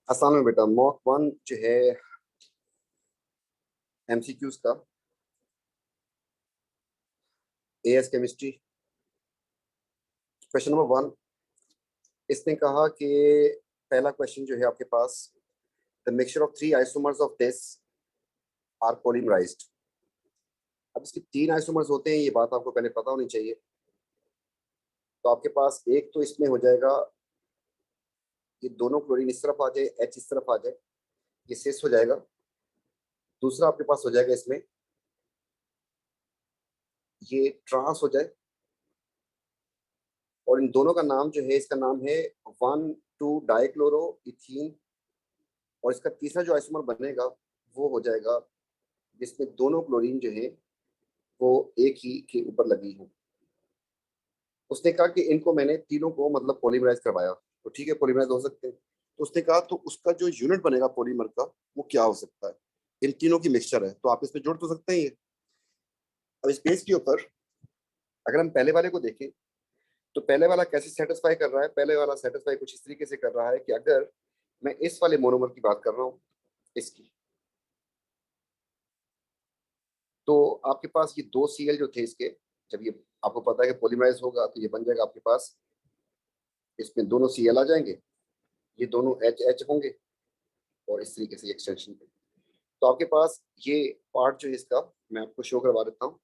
आसान में बेटा, मॉक 1 जो है एमसीक्यूज का, एएस केमिस्ट्री। क्वेश्चन नंबर 1, इसने कहा कि पहला क्वेश्चन जो है आपके पास, the mixture of 3 isomers of this are polymerised. अब इसके 3 आइसोमर्स होते हैं, ये बात आपको पहले पता होनी चाहिए। तो आपके पास एक तो इसमें हो जाएगा कि दोनों क्लोरीन इस तरफ आ जाए, एच इस तरफ आ जाए, ये सिस हो जाएगा। दूसरा आपके पास हो जाएगा इसमें ये ट्रांस हो जाए, और इन दोनों का नाम जो है, इसका नाम है 1,2 डाइक्लोरो इथीन। और इसका तीसरा जो आइसोमर बनेगा वो हो जाएगा जिसमें दोनों क्लोरीन जो है वो एक ही के ऊपर लगी है। उसने कहा कि इनको मैंने तीनों को मतलब पॉलीमराइज करवाया, तो ठीक है पॉलीमराइज हो सकते हैं। तो उसने कहा तो उसका जो यूनिट बनेगा पॉलीमर का वो क्या हो सकता है, इन तीनों की मिक्सचर है, तो आप इसमें जोड़ तो सकते हैं ये। अब इस पेज के ऊपर अगर हम पहले वाले को देखें तो पहले वाला कैसे सेटिस्फाई कर रहा है, पहले वाला सेटिस्फाई कुछ इस तरीके से कर रहा है कि अगर मैं इस वाले मोनोमर की बात कर रहा हूँ, इसकी, तो आपके पास ये 2 Cl जो थे इसके, जब ये आपको पता है कि पॉलीमराइज होगा तो ये बन जाएगा आपके पास, इसमें दोनों Cl आ जाएंगे, ये दोनों एच एच होंगे, और इस तरीके से एक्सटेंशन पे। तो आपके पास ये पार्ट जो है इसका, मैं आपको शो करवा देता हूँ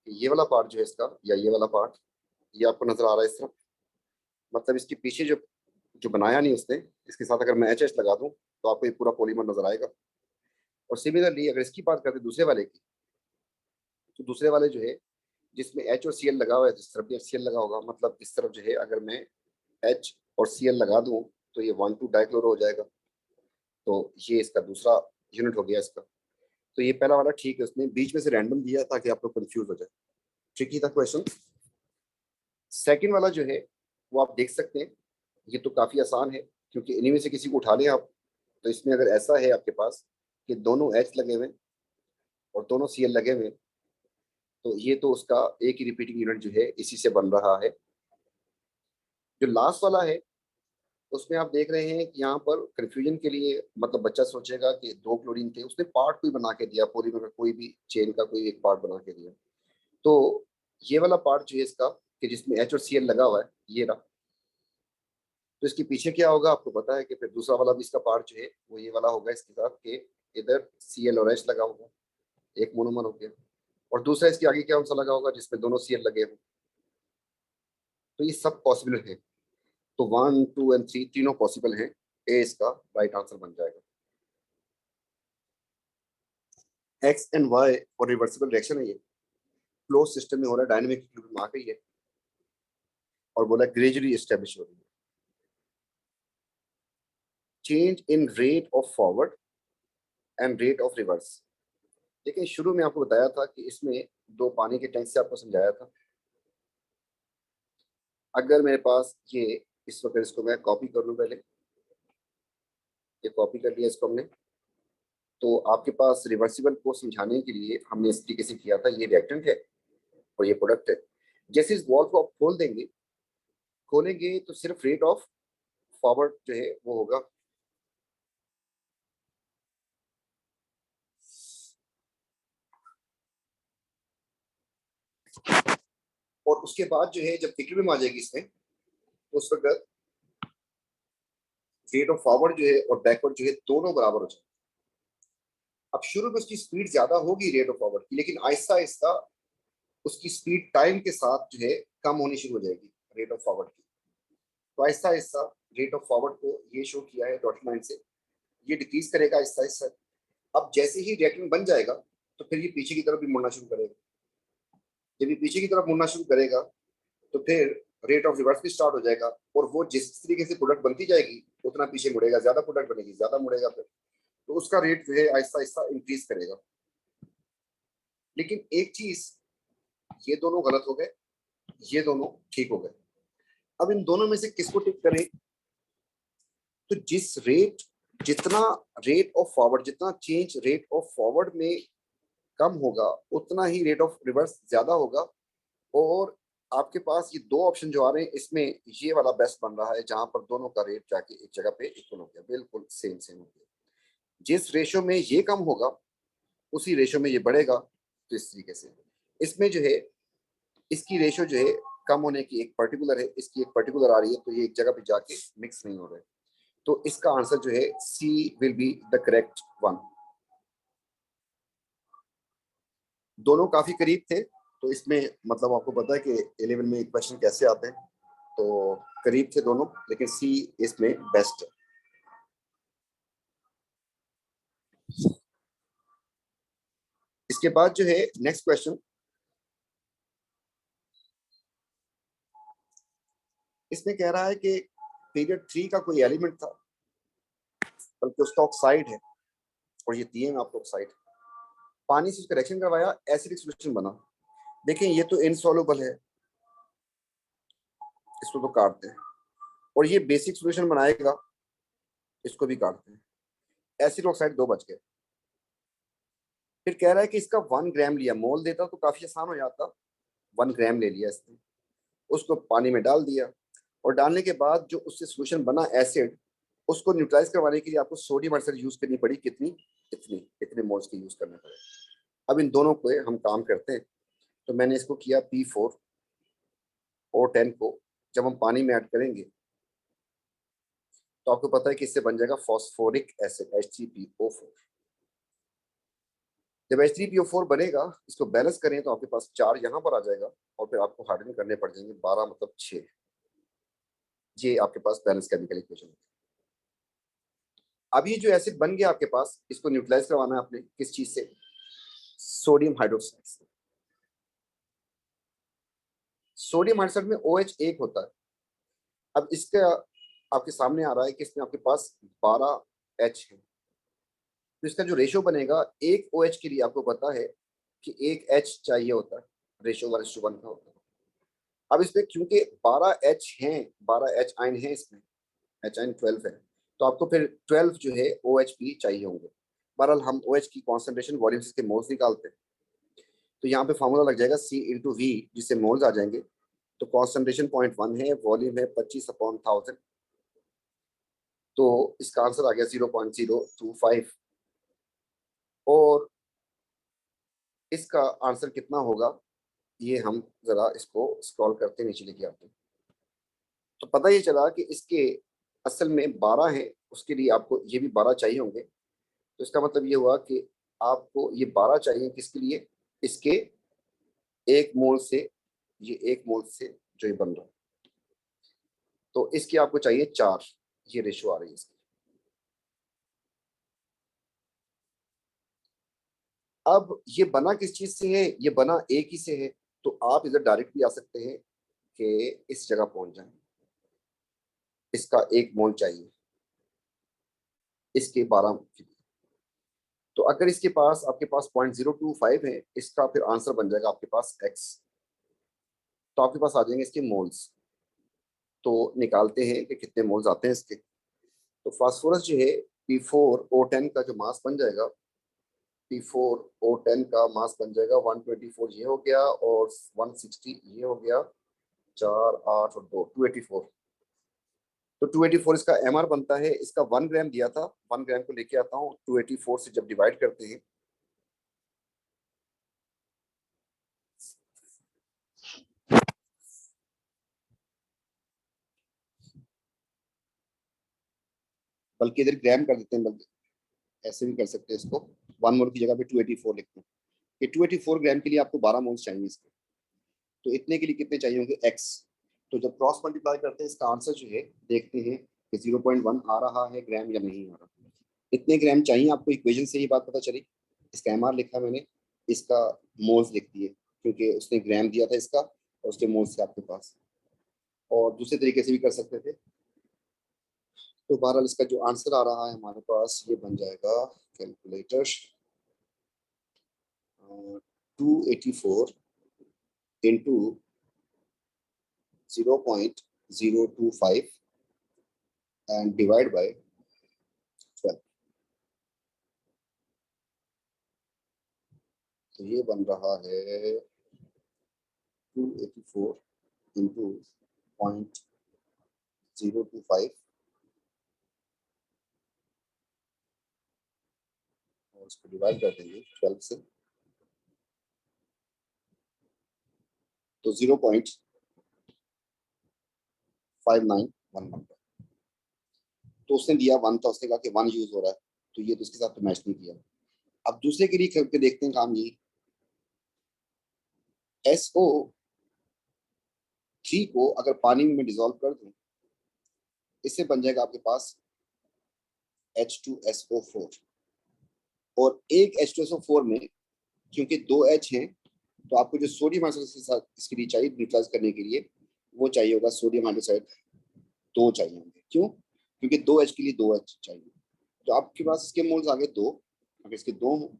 कि ये वाला पार्ट जो है इसका, या ये वाला पार्ट, ये आपको नजर आ रहा है इस तरफ। मतलब इसके पीछे जो जो बनाया नहीं उसने, इसके साथ अगर मैं एच एच लगा दूं तो आपको ये पूरा पॉलीमर नजर आएगा। और सिमिलरली अगर इसकी बात करते दूसरे वाले की, तो दूसरे वाले जो है जिसमें एच और सी एल लगा हुआ है, जिस तरफ भी सी एल लगा होगा, मतलब इस तरफ जो है अगर मैं एच और सी एल लगा दूं तो ये 1,2 डाइक्लोरो हो जाएगा। तो ये इसका दूसरा यूनिट हो गया इसका। तो ये पहला वाला ठीक है, उसने बीच में से रैंडम दिया ताकि आप लोग कंफ्यूज हो जाए। ट्रिकी था क्वेश्चन। सेकंड वाला जो है वो आप देख सकते हैं, ये तो काफी आसान है क्योंकि इन्हीं में से किसी को उठा लें आप। तो इसमें अगर ऐसा है आपके पास कि दोनों एच लगे हुए और दोनों सी एल लगे हुए, तो ये तो उसका एक ही रिपीटिंग यूनिट जो है इसी से बन रहा है। जो लास्ट वाला है उसमें आप देख रहे हैं कि यहाँ पर कंफ्यूजन के लिए, मतलब बच्चा सोचेगा कि 2 क्लोरीन थे, उसने पार्ट कोई बना के दिया पॉलीमर का, कोई भी चेन का कोई एक पार्ट बना के दिया। तो ये वाला पार्ट जो है इसका, कि जिसमें एच और सी एल लगा हुआ है, ये रहा। तो इसके पीछे क्या होगा आपको पता है कि फिर दूसरा वाला भी इसका पार्ट जो है वो ये वाला होगा इसके साथ, कि इधर सी एल और एच लगा होगा, एक मोनोमर हो गया। और दूसरा इसके आगे क्या सा लगा होगा जिसमें दोनों सी एल लगे हों। तो ये सब पॉसिबल है। तो 1, 2 एंड 3 तीनों पॉसिबल हैं। ए इसका राइट आंसर बन जाएगा। एक्स एंड वाई और रिवर्सिबल रिएक्शन है ये, क्लोज सिस्टम में हो रहा है, डायनेमिक इक्विलिब्रियम में आ गई है, और बोला ग्रेजुअली एस्टेब्लिश हो रही है। Change in rate of forward and rate of reverse. देखिए शुरू में आपको बताया था कि इसमें 2 पानी के टैंक से आपको समझाया था। अगर मेरे पास ये इस वक्त इसको मैं कॉपी कर लूं, पहले ये कॉपी कर लिया इसको हमने। तो आपके पास रिवर्सिबल को समझाने के लिए हमने इस तरीके से किया था, ये रिएक्टेंट है और ये प्रोडक्ट है। जैसे इस वॉल को आप खोल देंगे, खोलेंगे तो सिर्फ रेट ऑफ फॉरवर्ड जो है वो होगा, और उसके बाद जो है जब इक्विलिब्रियम आ जाएगी इसमें, तो उस वक्त रेट ऑफ फॉरवर्ड जो है और बैकवर्ड जो है दोनों बराबर हो जाए। अब शुरू में उसकी स्पीड ज्यादा होगी रेट ऑफ फॉरवर्ड की, लेकिन आहिस्ता आहिस्ता उसकी स्पीड टाइम के साथ जो है कम होनी शुरू हो जाएगी रेट ऑफ फॉरवर्ड की। तो Aahista Aahista rate of forward को ये शो किया है डॉट लाइन से, ये डिक्रीज करेगा आहिस्ता आहिस्ता। अब जैसे ही रिएक्टेंट बन जाएगा तो फिर ये पीछे की तरफ भी मुड़ना शुरू करेगा। जब ये पीछे की तरफ मुड़ना शुरू करेगा तो फिर रेट ऑफ रिवर्स भी स्टार्ट हो जाएगा, और वो जिस तरीके से प्रोडक्ट बनती जाएगी उतना पीछे मुड़ेगा, ज्यादा प्रोडक्ट बनेगी ज्यादा मुड़ेगा फिर, तो उसका रेट जो है आहिस्ता आहिस्ता इंक्रीज करेगा। लेकिन एक चीज, ये दोनों गलत हो गए, ये दोनों ठीक हो गए। अब इन दोनों में से किसको टिक करें? तो जिस रेट, जितना रेट ऑफ फॉरवर्ड, जितना चेंज रेट ऑफ फॉरवर्ड में कम होगा उतना ही रेट ऑफ रिवर्स ज्यादा होगा, और आपके पास ये दो ऑप्शन जो आ रहे हैं, इसमें ये वाला बेस्ट बन रहा है, जहां पर दोनों का रेट जाके एक जगह पे इक्वल हो गया, बिल्कुल सेम सेम हो गया। जिस रेशो में ये कम होगा उसी रेशो में ये बढ़ेगा। तो इस तरीके से इसमें जो है, इसकी रेशो जो है कम होने की एक पर्टिकुलर है, इसकी एक पर्टिकुलर आ रही है, तो ये एक जगह पे जाके मिक्स नहीं हो रहे। तो इसका आंसर जो है C will be the correct one. दोनों काफी करीब थे, तो इसमें मतलब आपको पता है कि 11 में क्वेश्चन कैसे आते हैं, तो करीब थे दोनों, लेकिन सी इसमें बेस्ट है। इसके बाद जो है नेक्स्ट क्वेश्चन, इसमें कह रहा है कि पीरियड 3 का कोई एलिमेंट था, बल्कि उसका ऑक्साइड है, और ये दिए हैं आपको ऑक्साइड, पानी से उसका रिएक्शन करवाया, एसिडिक सॉल्यूशन बना। देखें ये तो इनसॉल्युबल है, इसको तो काटते हैं, और ये बेसिक सॉल्यूशन बनाएगा, इसको भी काटते हैं। एसिड ऑक्साइड दो बच गए। फिर कह रहा है कि इसका 1 ग्राम लिया, मोल देता तो काफी आसान हो जाता। 1 ग्राम ले लिया इसने, उसको पानी में डाल दिया, और डालने के बाद जो उससे सोल्यूशन बना एसिड, उसको न्यूट्रलाइज करवाने के लिए आपको सोडियम हाइड्रोक्साइड यूज करनी पड़ी। कितनी? इतनी, इतने मोल्स की यूज करने पड़े। अब इन दोनों को हम काम करते हैं। तो मैंने इसको किया P4O10 को जब हम पानी में ऐड करेंगे, तो आपको पता है कि इससे बन जाएगा फॉस्फोरिक एसिड H3PO4। जब H3PO4 बनेगा, इसको बैलेंस करें तो आपके पास 4 यहाँ पर आ जाएगा, और फिर आपको हाइड्रोजन करने पड़ जाएंगे 12, मतलब 6। ये आपके पास बैलेंस केमिकल इक्वेशन है। अब ये जो एसिड बन गया आपके पास, इसको न्यूट्रलाइज करवाना है आपने किस चीज से? सोडियम हाइड्रोक्साइड से। सोडियम हाइड्रोक्साइड में OH एक होता है। अब इसका आपके सामने आ रहा है कि इसमें आपके पास 12H है, तो इसका जो रेशो बनेगा, एक OH के लिए आपको पता है कि एक H चाहिए होता है, रेशो 1:1 का होता है। अब इसमें क्योंकि 12H हैं, 12H आयन है इसमें, H आयन 12 है, तो आपको फिर 12 जो है OH भी चाहिए होंगे। बहरहाल हम OH की कॉन्सेंट्रेशन वॉल्यूम के मोल्स निकालते हैं, तो यहाँ पे फॉर्मूला लग जाएगा C/V, जिससे मोल्स आ जाएंगे। तो कॉन्सेंट्रेशन 0.1 है, वॉल्यूम है 25/1000, तो इसका आंसर आ गया 0.025। और इसका आंसर कितना होगा, ये हम जरा इसको स्क्रॉल करते नीचे लेके आते हैं। तो पता ये चला कि इसके असल में 12 है, उसके लिए आपको ये भी 12 चाहिए होंगे। तो इसका मतलब ये हुआ कि आपको ये 12 चाहिए किसके लिए? इसके एक मोल से, ये एक मोल से जो ये बन रहा है, तो इसकी आपको चाहिए 4। ये रेशो आ रही है इसकी। अब ये बना किस चीज से है? ये बना एक ही से है, तो आप इधर डायरेक्ट भी आ सकते हैं कि इस जगह पहुंच जाए। इसका एक मोल चाहिए इसके 12। तो अगर इसके पास आपके पास 0.025 है, इसका फिर आंसर बन जाएगा आपके पास x। तो आपके पास आ जाएंगे इसके मोल्स। तो निकालते हैं कि कितने मोल्स आते हैं इसके। तो फास्फोरस जो है, P4O10 का जो मास बन जाएगा, P4O10 का मास बन जाएगा 124, ये हो गया, और 160 ये हो गया, 4, 8 और 2, 284। तो 284 इसका MR बनता है। इसका 1 ग्राम दिया था, 1 ग्राम को लेके आता हूँ, 284 से जब डिवाइड करते हैं, बल्कि इधर ग्राम कर देते हैं, बल्कि ऐसे भी कर सकते हैं इसको, 1 मोल की जगह पे 284 लिखते हैं। ये 284 ग्राम के लिए आपको 12 मोल्स चाहिए इसके। तो इतने के लिए कितने चाहिए होंगे? x। तो जब क्रॉस मल्टीप्लाई करते हैं, इसका आंसर जो है देखते हैं कि 0.1 आ रहा है ग्राम या नहीं आ रहा। इतने ग्राम चाहिए आपको, इक्वेशन से ही बात पता चली। इसका MR लिखा मैंने, इसका मोल्स लिख दिए, क्योंकि उसने ग्राम दिया था इसका, और उसके मोल्स थे आपके पास। और दूसरे तरीके से भी कर सकते थे। तो बहरहाल इसका जो आंसर आ रहा है हमारे पास, ये बन जाएगा, calculator, 284 into 0.025 and divide by 12। तो ये बन रहा है 284 इंटू 0.025 और उसको डिवाइड कर देंगे 12 से, तो 0.5911। तो उसने दिया 1 था, उसने कहा कि 1 यूज हो रहा है, तो ये तो इसके साथ तो मैच नहीं किया। अब दूसरे के लिए करके देखते हैं काम ये, SO3 को अगर पानी में डिजोल्व कर दूं, इससे बन जाएगा आपके पास H2SO4, और एक H2SO4 में क्योंकि 2 H हैं, तो आपको जो सोडियम हाइड्रोक्साइड इसके लिए चाहिए न्यूट्रलाइज करने के लिए, वो चाहिए होगा सोडियम हाइड्रोक्साइड 2 चाहिए होंगे। क्यों? क्योंकि 2 H के लिए 2 H चाहिए। तो आपके पास इसके मोल्स आ गए 2। अगर इसके 2 हो,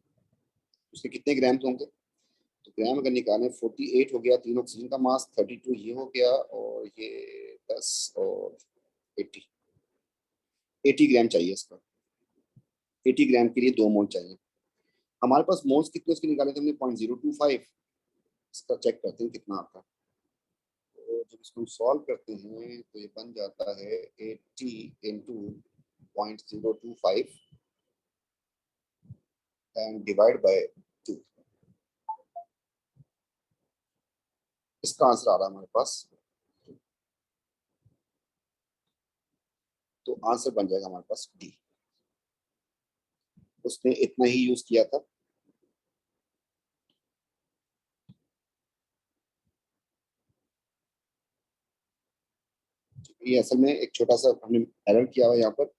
उसके कितने ग्राम होंगे? तो ग्राम अगर निकालें 48 हो गया, 3 ऑक्सीजन का मास, 32 ये हो गया, और ये 10 और 80 ग्राम चाहिए इसका। 80 ग्राम के लिए 2 मोल चाहिए। हमारे पास मोल्स कितने उसके निकाले थे हमने? 0.025। इसका चेक करते हैं कितना आता है। तो जब इसको हम सॉल्व करते हैं तो ये बन जाता है 80 इंटू 0.025 एंड डिवाइड बाय 2। इसका आंसर आ रहा है हमारे पास, तो आंसर बन जाएगा हमारे पास डी। उसने इतना ही यूज किया था। ये असल में एक छोटा सा हमने एरर किया हुआ है यहाँ पर।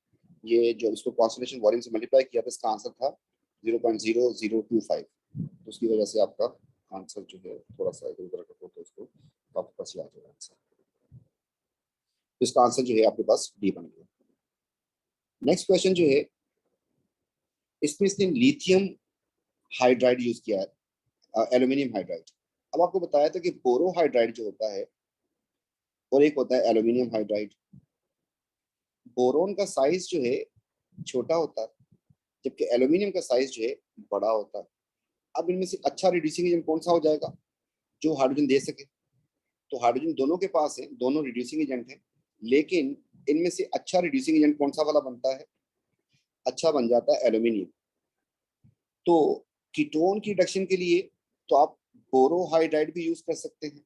ये जो इसको कॉन्संट्रेशन वॉल्यूम से मल्टीप्लाई किया था, इसका आंसर था 0.0025। तो उसकी वजह से आपका आंसर जो है थोड़ा सा इधर उधर हो, तो उसको आपके पास याद होगा आंसर। तो इसका आंसर जो है आपके पास डी बन गया। नेक्स्ट क्वेश्चन जो है, इसमें इसने लिथियम हाइड्राइड यूज किया है, एल्यूमिनियम हाइड्राइड। अब आपको बताया था कि बोरोहाइड्राइड जो होता है और एक होता है एल्यूमिनियम हाइड्राइड। बोरोन का साइज जो है छोटा होता है, जबकि एल्यूमिनियम का साइज जो है बड़ा होता है। अब इनमें से अच्छा रिड्यूसिंग एजेंट कौन सा हो जाएगा जो हाइड्रोजन दे सके? तो हाइड्रोजन दोनों के पास है, दोनों रिड्यूसिंग एजेंट हैं, लेकिन इनमें से अच्छा रिड्यूसिंग एजेंट कौन सा वाला बनता है? अच्छा बन जाता है एल्यूमिनियम। तो कीटोन की रिडक्शन के लिए तो आप बोरोहाइड्राइड भी यूज कर सकते हैं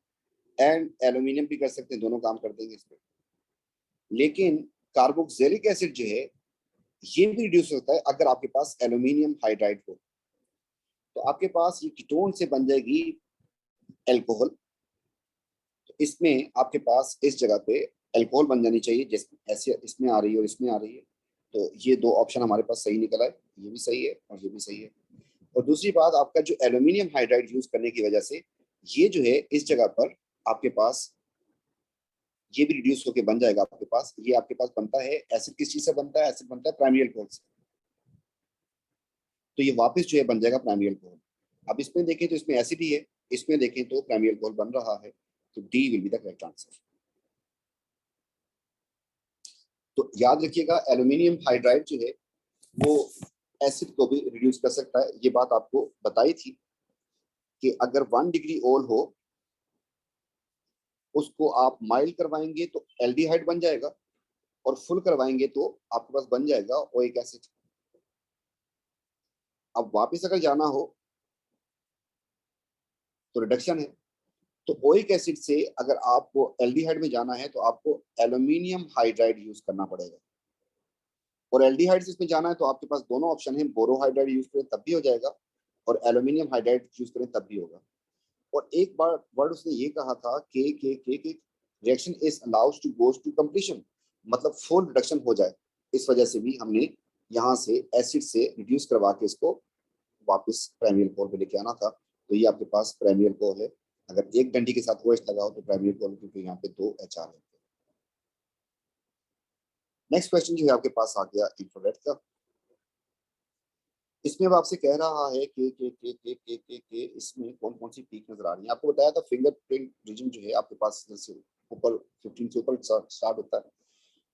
एंड एल्यूमिनियम भी कर सकते हैं, दोनों काम कर देंगे इसमें। लेकिन कार्बोक्सिलिक एसिड जो है ये भी रिड्यूस होता है अगर आपके पास एल्यूमिनियम हाइड्राइड हो। तो आपके पास ये कीटोन से बन जाएगी एल्कोहल। तो इसमें आपके पास इस जगह पे एल्कोहल बन जानी चाहिए, जैसे ऐसे इसमें आ रही है और इसमें आ रही है। तो ये 2 ऑप्शन हमारे पास सही निकला है, ये भी सही है और ये भी सही है। और दूसरी बात, आपका जो एल्यूमिनियम हाइड्राइड यूज करने की वजह से ये जो है इस जगह पर आपके पास ये भी रिड्यूस होकर बन जाएगा आपके पास। ये आपके पास बनता है एसिड, किस चीज से बनता है? एसिड बनता है प्राइमरी अल्कोहल से। तो ये वापस जो है बन जाएगा प्राइमरी अल्कोहल। अब इसमें देखें तो इसमें एसिड ही है, इसमें देखें तो प्राइमरी अल्कोहल बन रहा है। तो D will be the correct answer. तो याद रखिएगा एल्यूमिनियम हाइड्राइड जो है वो एसिड को भी रिड्यूस कर सकता है। ये बात आपको बताई थी कि अगर 1 डिग्री ओल हो, उसको आप माइल्ड करवाएंगे तो एल्डिहाइड बन जाएगा, और फुल करवाएंगे तो आपके पास बन जाएगा ओइक एसिड। अब वापस अगर जाना हो तो रिडक्शन है। तो ओइक एसिड से अगर आपको एल्डिहाइड में जाना है तो आपको एल्यूमिनियम हाइड्राइड यूज करना पड़ेगा, और एल्डिहाइड से इसमें जाना है तो आपके पास दोनों ऑप्शन है, बोरोहाइड्राइड यूज करें तब भी हो जाएगा और एल्यूमिनियम हाइड्राइड यूज करें तब भी होगा। और एक बार वर्ड उसने ये कहा था के reaction is allowed to goes to completion, मतलब फुल रिडक्शन हो जाए। इस वजह से भी हमने यहाँ से एसिड से रिड्यूस करवा के इसको वापस प्राइमरी अल्कोहल पे लेके आना था। तो ये आपके पास प्राइमरी अल्कोहल है। अगर एक डंडी के साथ OH लगा हो तो प्राइमरी अल्कोहल, क्योंकि यहाँ पे 2 HR है। नेक्स्ट क्वेश्चन जो है आपके पास आ गया इंफ्रारेड का। इसमें अब आपसे कह रहा है कि इसमें कौन कौन सी पीक नजर आ रही है। आपको बताया था फिंगरप्रिंट रीजन जो है आपके पास जैसे ऊपर 15 से ऊपर स्टार्ट होता है।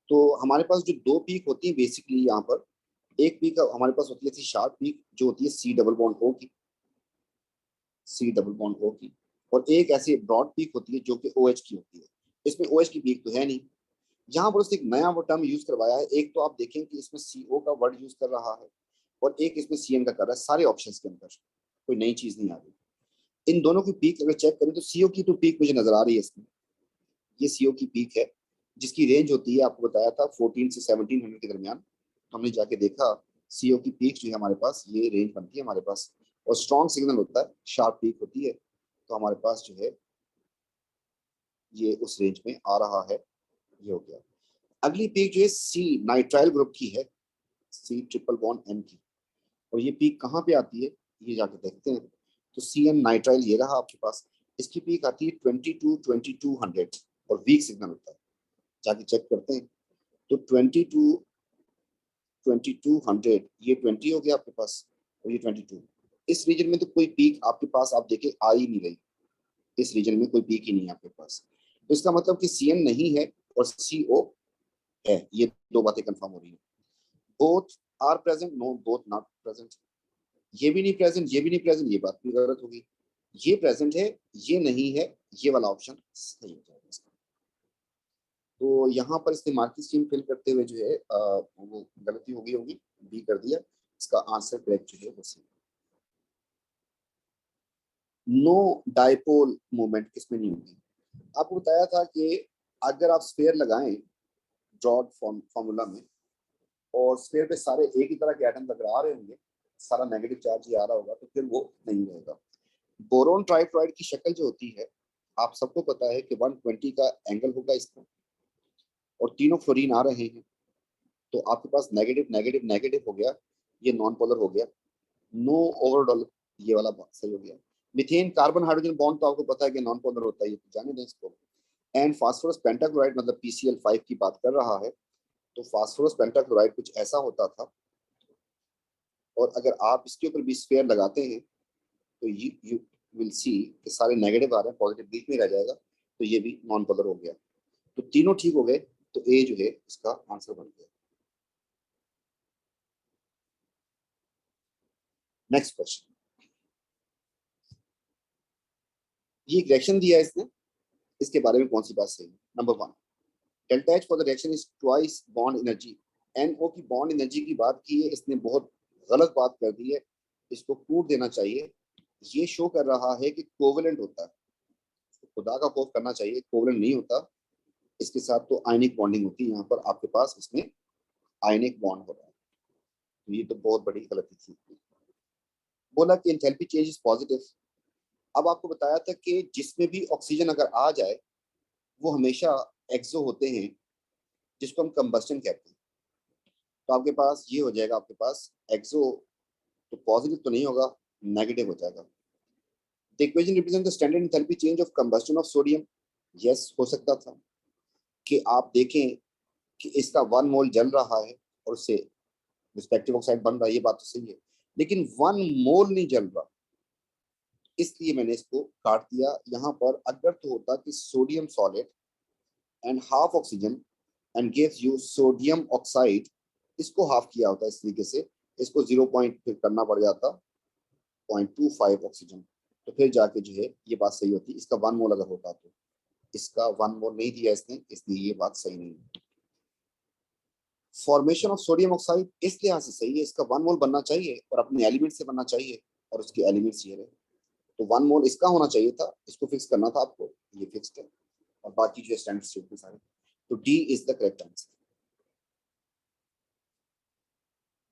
तो हमारे पास जो 2 पीक होती है बेसिकली यहाँ पर, एक पीक हमारे पास होती है शार्प पीक जो होती है C डबल बॉन्ड O की, C डबल बॉन्ड O की। और एक ऐसी ब्रॉड पीक होती है जो कि OH की होती है। इसमें OH की पीक तो है नहीं। यहाँ पर उसने एक नया वो टर्म यूज करवाया है। एक तो आप देखें कि इसमें CO का वर्ड यूज कर रहा है और एक इसमें CN का कर रहा है। सारे ऑप्शंस के अंदर कोई नई चीज नहीं आ रही। इन दोनों की पीक अगर चेक करें तो CO की तो पीक मुझे नजर आ रही है इसमें। ये CO की पीक है जिसकी रेंज होती है, आपको बताया था 14 से 1700 के दरमियान। तो हमने जाके देखा CO की पीक जो है हमारे पास ये रेंज बनती है हमारे पास, और स्ट्रॉन्ग सिग्नल होता है, शार्प पीक होती है। तो हमारे पास जो है ये उस रेंज में आ रहा है। ये हो गया। अगली पीक जो है C नाइट्राइल ग्रुप की है, C ट्रिपल बॉन्ड N की। और ये पीक कहाँ पे आती है ये जाके देखते हैं। तो CN नाइट्राइल ये रहा आपके पास। इसकी पीक आती है 2200 और वीक सिग्नल होता है। जाके चेक करते हैं। तो 2200 ये 20 हो गया आपके पास और ये 22। इस रीजन में तो कोई पीक आपके पास आप देखें आ ही नहीं रही। इस रीजन में कोई पीक ही नहीं है आपके पास। तो इसका मतलब कि CN नहीं है और CO है। ये दो बातें कंफर्म हो रही है। Both are present, no both not present. ये भी नहीं प्रेजेंट, ये भी नहीं प्रेजेंट, ये बात भी गलत होगी। ये प्रेजेंट है, ये नहीं है, ये वाला ऑप्शन सही हो जाएगा इसका। तो यहाँ पर इसने मार्किंग स्कीम फिल करते हुए जो है वो गलती हो गई होगी, बी कर दिया। इसका आंसर करेक्ट जो है वो सी। नो डाइपोल मूवमेंट किसमें नहीं होगी। आपको बताया था कि अगर आप स्फेयर लगाएं ड्रॉड फॉर्मूला में और स्फेयर पे सारे एक ही तरह के एटम अगर आ रहे होंगे, सारा नेगेटिव चार्ज ही आ रहा होगा, तो फिर वो नहीं रहेगा। बोरोन ट्राइफ्लॉराइड की शक्ल जो होती है आप सबको पता है कि 120 का एंगल होगा इसका, और तीनों फ्लोरीन आ रहे हैं। तो आपके पास नेगेटिव नेगेटिव नेगेटिव हो गया, ये नॉन पोलर हो गया। नो ओवरऑल ये वाला सही हो गया। मिथेन कार्बन हाइड्रोजन बॉन्ड तो आपको पता है कि नॉन पोलर होता है, ये तो जाने दें इसको। एंड फास्फोरस पेंटाक्लोराइड मतलब PCl5 की बात कर रहा है। तो फास्फोरस पेंटाक्लोराइड कुछ ऐसा होता था, और अगर आप इसके ऊपर भी स्फेयर लगाते हैं तो यू विल सी कि सारे नेगेटिव आ रहे हैं, पॉजिटिव बीच में रह जाएगा। तो ये भी नॉन पोलर हो गया। तो तीनों ठीक हो गए। तो ए जो है इसका आंसर बन गया। Next question. ये रिएक्शन दिया है इसने, इसके बारे में कौन सी बात सही है। Number 1, delta H for the reaction is twice bond energy. NO की बॉन्ड एनर्जी की बात की है इसने, बहुत गलत बात कर दी है। इसको कूट देना चाहिए। ये शो कर रहा है कि कोवेलेंट होता है, खुदा का खौफ करना चाहिए, कोवेलेंट नहीं होता। इसके साथ तो आयनिक बॉन्डिंग होती है, यहाँ पर आपके पास इसमें आयनिक बॉन्ड हो रहा है। तो ये तो बहुत बड़ी गलती थी। बोला कि एंथैल्पी चेंज इज पॉजिटिव। अब आपको बताया था कि जिसमें भी ऑक्सीजन अगर आ जाए वो हमेशा एक्सो होते हैं, जिसको हम कंबस्टन कहते हैं। तो आपके पास ये हो जाएगा, आपके पास एक्सो तो पॉजिटिव तो नहीं होगा, नेगेटिव हो जाएगा। The equation represent the standard enthalpy change of combustion of sodium. Yes हो सकता था कि आप देखें कि इसका 1 मोल जल रहा है और उससे रिस्पेक्टिव ऑक्साइड बन रहा है, ये बात तो सही है। लेकिन 1 मोल नहीं जल रहा, इसलिए मैंने इसको काट दिया। यहाँ पर अगर तो होता कि sodium solid and half oxygen and gives you sodium oxide, इसको हाफ किया होता इस तरीके से, इसको 0 पॉइंट फिर करना पड़ जाता 0.25 ऑक्सीजन, तो फिर जाके जो है ये बात सही होती। इसका 1 मोल अगर होता तो, इसका 1 मोल नहीं दिया इसने, इसलिए ये बात सही नहीं है। फॉर्मेशन ऑफ सोडियम ऑक्साइड इस लिहाज से सही है, इसका 1 मोल बनना चाहिए और अपने एलिमेंट से बनना चाहिए, और उसके एलिमेंट्स ये रहे। तो 1 मोल इसका होना चाहिए था, इसको फिक्स करना था आपको, ये फिक्स्ड है। और बाकी जो स्टैंडर्ड स्टेटमेंट सारे। तो D is the correct answer.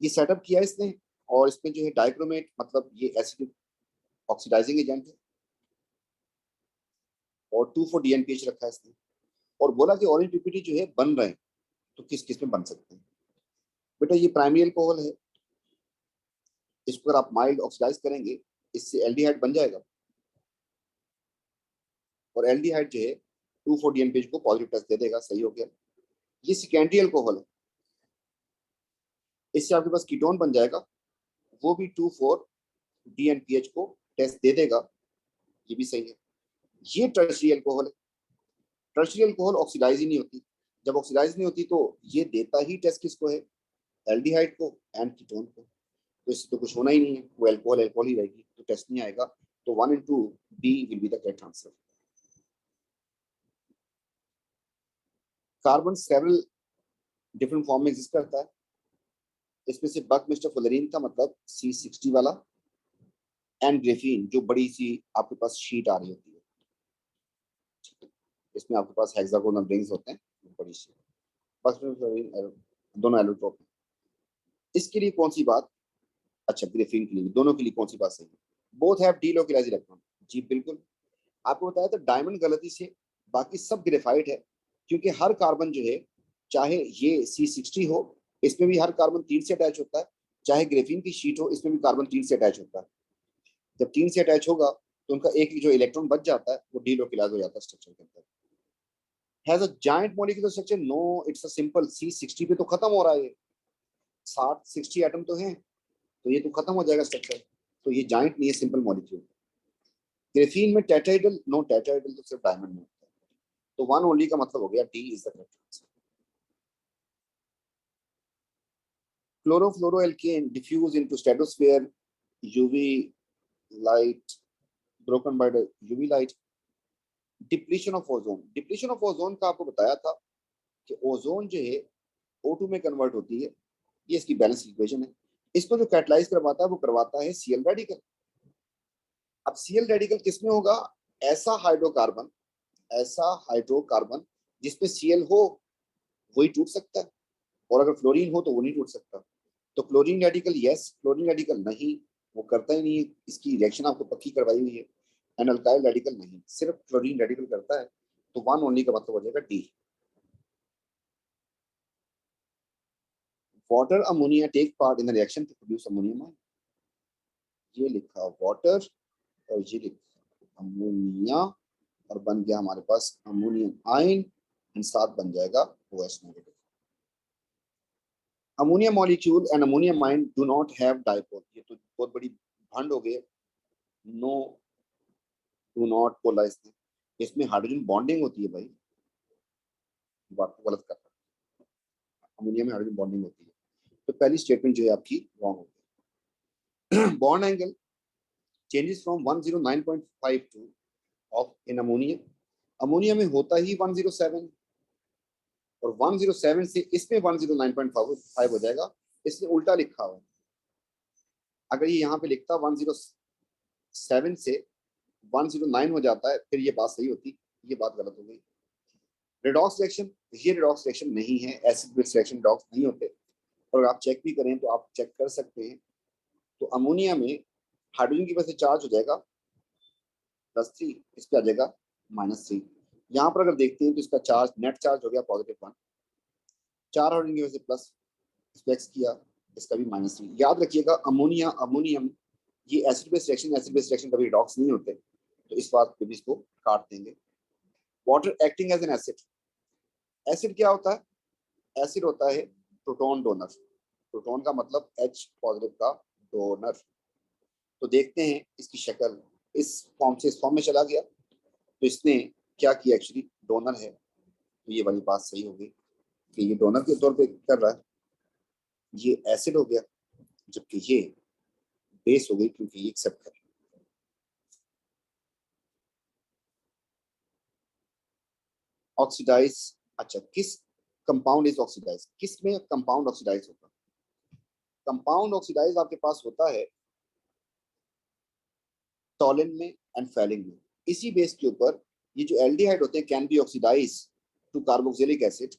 ये सेटअप किया इसने, और इसमें जो है डाइक्रोमेट मतलब ये एसिड ऑक्सीडाइजिंग एजेंट है, और 2,4-DNPH रखा है इसने। और बोला कि ऑरेंज पीपीटी जो है बन रहे हैं, तो किस किस में बन सकते हैं। बेटा ये प्राइमरी अल्कोहल है, इसको अगर आप माइल्ड ऑक्सीडाइज करेंगे इससे एल्डिहाइड बन जाएगा, और एल्डिहाइड जो है 2,4-DNPH को पॉजिटिव टच दे देगा, सही हो गया। ये सेकेंडरी अल्कोहल है, इससे आपके पास कीटोन बन जाएगा, वो भी 2,4-DNPH को टेस्ट दे देगा, ये भी सही है। ये टर्शियरी अल्कोहल है। टर्शियरी अल्कोहल ऑक्सीडाइज ही नहीं होती। जब ऑक्सीडाइज नहीं होती तो ये देता ही टेस्ट किसको है, एल्डिहाइड को एंड कीटोन को। तो इससे तो कुछ होना ही नहीं है, वो अल्कोहल अल्कोहल ही रहेगी, तो टेस्ट नहीं आएगा। तो 1 into B will be the correct answer. Carbon several different form में एग्जिस्ट करता है, इसमें से बकमिस्टर फुलरीन का मतलब C60 वाला, एंड ग्रेफीन जो बड़ी सी आपके पास शीट आ रही होती है, इसमें आपके पास हेक्सागोनल रिंग्स होते हैं बड़ी सी, बकमिस्टर दोनों एलोट्रोप हैं। इसके लिए कौन सी बात, अच्छा ग्रेफीन के लिए, दोनों के लिए कौन सी बात सही है? बोथ हैव डीलोकलाइज्ड इलेक्ट्रॉन, जी बिल्कुल। आपको बताया था डायमंड गलती से, बाकी सब ग्रेफाइट है, क्योंकि हर कार्बन जो है, चाहे ये C60 हो, इसमें भी हर कार्बन 3 से अटैच होता है, चाहे ग्रेफीन की शीट हो, इसमें भी कार्बन 3 से अटैच होता है। जब 3 से अटैच होगा तो उनका एक जो इलेक्ट्रॉन बच जाता है वो डीलोकलाइज हो जाता है स्ट्रक्चर के अंदर। Has a giant molecular structure, no it's a simple, C60 पे तो खत्म हो रहा है, 60 एटम तो हैं, तो ये तो खत्म हो जाएगा स्ट्रक्चर, तो ये जायंट नहीं है, सिंपल मॉलिक्यूल। ग्रेफीन में टेट्राहेड्रल, नो टेट्राहेड्रल तो सिर्फ डायमंड में होता है, तो 1 ओनली का मतलब हो गया D is the correct answer. Chlorofluoroalkane diffuse into stratosphere, UV light broken by the UV light. Depletion of ozone, depletion of ozone का आपको बताया था कि ओजोन जो है O2 में कन्वर्ट होती है, ये इसकी बैलेंस इक्वेशन है। इसको जो कैटलाइज करवाता है वो करवाता है Cl रेडिकल। अब Cl रेडिकल किसमें होगा? ऐसा हाइड्रोकार्बन, ऐसा हाइड्रोकार्बन जिसपे Cl हो वही टूट सकता है, और अगर फ्लोरीन हो तो वो नहीं टूट सकता। तो chlorine radical yes, chlorine radical नहीं, वो करता ही नहीं है, इसकी रिएक्शन आपको पक्की करवाई हुई है। एंड अल्काइल रेडिकल नहीं, सिर्फ क्लोरीन रेडिकल करता है, तो 1 ओनली का मतलब हो जाएगा D. Water ammonia take part in the reaction to produce ammonium ion, ये लिखा वाटर और ये लिखा अमोनिया, और बन गया हमारे पास अमोनियम आयन, एंड साथ बन जाएगा OH negative. Ammonia molecule and ammonium ion do not have dipole, ये तो बहुत बड़ी भंड हो गई, नो डू नॉट पोलराइज, इसमें हाइड्रोजन बॉन्डिंग होती है भाई, बात को गलत कर रहा है, अमोनिया में हाइड्रोजन बॉन्डिंग होती है, तो पहली स्टेटमेंट जो है आपकी रॉन्ग हो गई। Bond angle changes from 109.52 of in ammonia, ammonia में होता ही 107, और 107 से इसमें 109.5 हो जाएगा, इसने उल्टा लिखा हुआ। अगर ये यहाँ पे लिखता 107 से 109 हो जाता है, फिर ये बात सही होती, ये बात गलत हो गई। रेडॉक्स रिएक्शन, ये रेडॉक्स रिएक्शन नहीं है, एसिड बेस रिएक्शन रेडॉक्स नहीं होते, और आप चेक भी करें तो आप चेक कर सकते हैं। तो अमोनिया में हाइड्रोजन की वजह से चार्ज हो जाएगा +3, इस पे आ जाएगा -3। यहाँ पर अगर देखते हैं तो इसका चार्ज, नेट चार्ज हो गया +1, 4 हाइड्रोजन की वजह से प्लस, इसको एक्स किया, इसका भी -3। याद रखिएगा अमोनिया अमोनियम ये acid base reaction, acid base reaction कभी रेडॉक्स नहीं होते, तो इस बात पे भी इसको काट देंगे। Water acting as an acid, acid क्या होता है? एसिड होता है प्रोटॉन डोनर, प्रोटॉन का मतलब H पॉजिटिव का डोनर। तो देखते हैं इसकी शक्ल, इस फॉर्म से इस फॉर्म में चला गया, तो इसने क्या किया, एक्चुअली डोनर है, तो ये वाली बात सही हो गई कि ये डोनर के तौर पे कर रहा है, ये एसिड हो गया, जबकि ये बेस हो गई क्योंकि ये एक्सेप्ट कर। ऑक्सीडाइज, अच्छा किस कंपाउंड इज ऑक्सीडाइज, किस में कंपाउंड ऑक्सीडाइज होगा? कंपाउंड ऑक्सीडाइज आपके पास होता है टॉलिन में एंड फैलिन में। इसी बेस के ऊपर ये जो एल्डिहाइड होते हैं can be oxidise to carboxylic acid,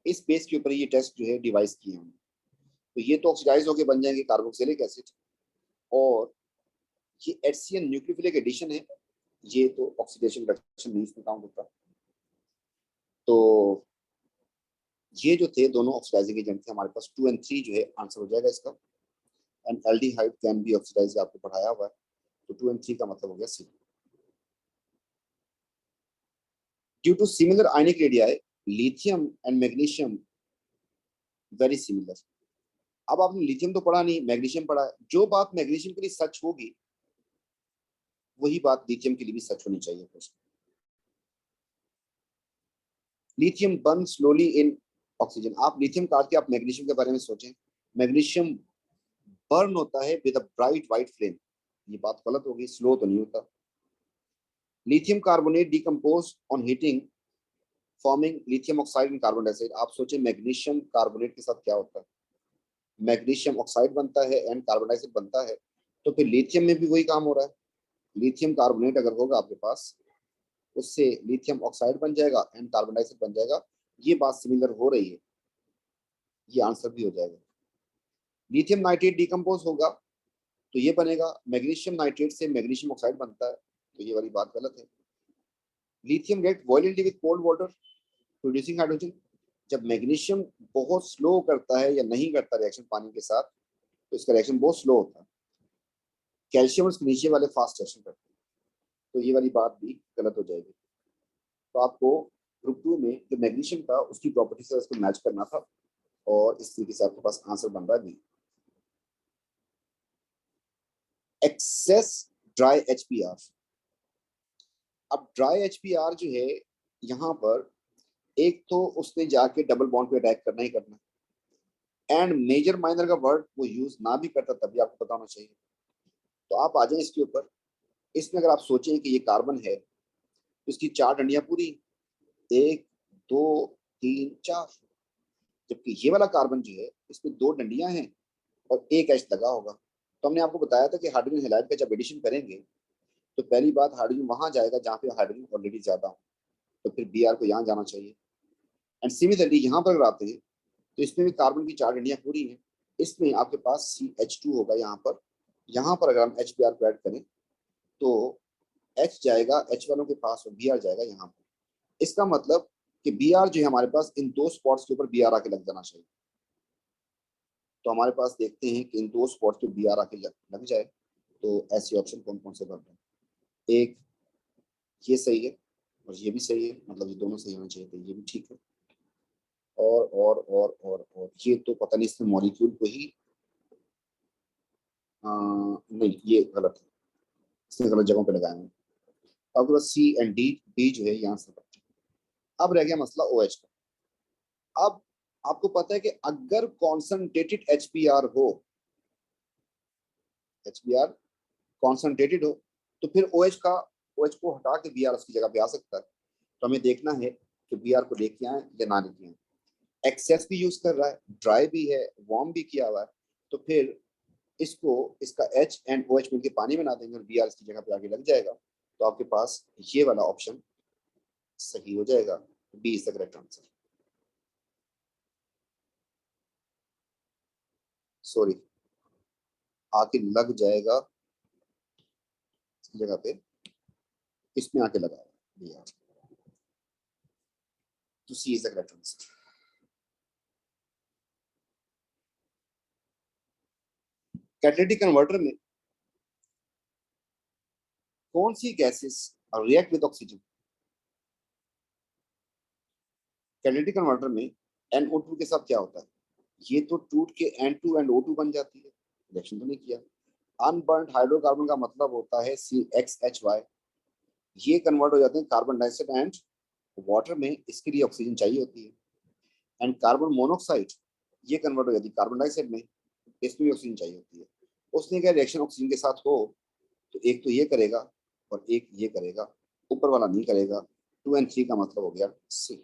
इस बेस के ऊपर ये टेस्ट जो है डिवाइस किए हैं। तो ये तो ऑक्सीडाइज होके बन जाएंगे कार्बोक्सिलिक एसिड, और ये HCN न्यूक्लियोफिलिक एडिशन है, ये तो ऑक्सीडेशन रिडक्शन नहीं इसमें काउंट होता। तो ये जो थे दोनों ऑक्सीडाइजिंग एजेंट थे हमारे पास, 2 और 3 जो है आंसर हो जाएगा इसका। And aldehyde can be oxidise आपको पढ़ाया हुआ है, तो 2 और 3 का मतलब हो गया C. Due to similar ionic radii lithium and magnesium very similar. अब आपने लिथियम तो पढ़ा नहीं, मैग्नीशियम पढ़ा है, जो बात मैग्नीशियम के लिए सच होगी वही बात लिथियम के लिए भी सच होनी चाहिए। Lithium burn slowly in oxygen, आप लिथियम काट के आप मैग्नीशियम के बारे में सोचें, मैग्नीशियम बर्न होता है with a bright white flame, ये बात गलत होगी, स्लो तो नहीं होता। Lithium carbonate decompose on heating forming lithium oxide and carbon dioxide. आप सोचें मैग्नीशियम कार्बोनेट के साथ क्या होता है, मैग्नीशियम ऑक्साइड बनता है एंड कार्बन डाइऑक्साइड बनता है, तो फिर लिथियम में भी वही काम हो रहा है। लिथियम कार्बोनेट अगर होगा आपके पास, उससे लिथियम ऑक्साइड बन जाएगा एंड कार्बन डाइऑक्साइड बन जाएगा। ये बात सिमिलर हो रही है, ये आंसर भी हो जाएगा। लिथियम नाइट्रेट डिकम्पोज होगा तो ये बनेगा, मैग्नीशियम नाइट्रेट से मैग्नीशियम ऑक्साइड बनता है, तो ये वाली बात गलत है। Lithium react violently with cold water producing hydrogen. जब मैग्नीशियम बहुत स्लो करता है या नहीं करता रिएक्शन पानी के साथ, तो इसका रिएक्शन बहुत स्लो होता है। कैल्शियम और नीचे वाले फास्ट रिएक्शन करते हैं, तो ये वाली बात भी गलत हो जाएगी। तो आपको ग्रुप 2 में जो मैग्नीशियम था उसकी प्रॉपर्टी से उसको मैच करना था, और इस तरीके से आपके पास आंसर बन रहा है बी। Access dry एचपीआर। अब ड्राई एचपीआर जो है, यहाँ पर एक तो उसने जाके डबल बॉन्ड पे अटैक करना ही करना, एंड मेजर माइनर का वर्ड वो यूज ना भी करता तभी आपको पता होना चाहिए। तो आप आ जाए इसके ऊपर। इसमें अगर आप सोचें कि ये कार्बन है तो इसकी 4 डंडियां पूरी, 1 2 3 4, जबकि ये वाला कार्बन जो है इसमें 2 डंडियां हैं और एक एच लगा होगा। तो हमने आपको बताया था कि हाइड्रोजन हैलाइड का जब एडिशन करेंगे तो पहली बात हाइड्रोजन वहां जाएगा जहां पे हाइड्रोजन ऑलरेडी ज्यादा हो, तो फिर बी आर को यहाँ जाना चाहिए। एंड सिमिलरली यहाँ पर अगर आते हैं तो इसमें भी कार्बन की 4 डंडियां पूरी हैं, इसमें आपके पास CH2 होगा यहाँ पर। यहाँ पर अगर हम एच बी आर को ऐड करें तो एच जाएगा एच वालों के पास और बी आर जाएगा यहाँ पर। इसका मतलब कि बी आर जो है हमारे पास इन 2 स्पॉट्स के ऊपर बी आर आके लग जाना चाहिए। तो हमारे पास देखते हैं कि इन 2 स्पॉट्स पे बी आर आके लग जाए, तो ऐसे ऑप्शन कौन कौन से बन रहे हैं। एक ये सही है और ये भी सही है, मतलब ये दोनों सही होना चाहिए, तो ये भी ठीक है। और ये तो पता नहीं इसने मॉलिक्यूल को ही नहीं, ये गलत है, इसने गलत जगहों पे लगाए हैं। आपके पास सी एंड डी, डी जो है यहाँ से। अब रह गया मसला ओ एच का। अब आपको पता है कि अगर कॉन्सेंट्रेटेड एचबीआर हो, एचबीआर कॉन्सेंट्रेटेड हो, तो फिर ओ एच का, ओ एच को हटा के बी आर उसकी जगह पे आ सकता है। तो हमें देखना है कि बी आर को लेके आए या ना लेके आए। एक्सेस भी यूज कर रहा है, ड्राई भी है, वार्म भी किया हुआ है, तो फिर इसको, इसका एच एंड ओ एच मिलकर पानी बना देंगे और बी आर इसकी जगह पे आगे लग जाएगा। तो आपके पास ये वाला ऑप्शन सही हो जाएगा, B is the correct answer. Sorry, आके लग जाएगा इसकी जगह पे, इसमें आके लगा बी आर, तो C is the correct answer. Catalytic converter में कौन सी gases react with oxygen. Catalytic converter में NO2 के साथ क्या होता है, ये तो टूट के N2 बन जाती है, रिएक्शन तो नहीं किया। अनबर्न्ड हाइड्रोकार्बन का मतलब होता है CXHY, ये कन्वर्ट हो जाते हैं कार्बन डाइऑक्साइड एंड वाटर में, इसके लिए ऑक्सीजन चाहिए होती है। एंड कार्बन मोनोऑक्साइड, ये कन्वर्ट हो जाती है कार्बन डाइऑक्साइड में, इसमें भी ऑक्सीजन चाहिए होती है। उसने क्या रिएक्शन ऑक्सीजन के साथ हो तो एक तो ये करेगा और एक ये करेगा, ऊपर वाला नहीं करेगा। 2 और 3 का मतलब हो गया सी।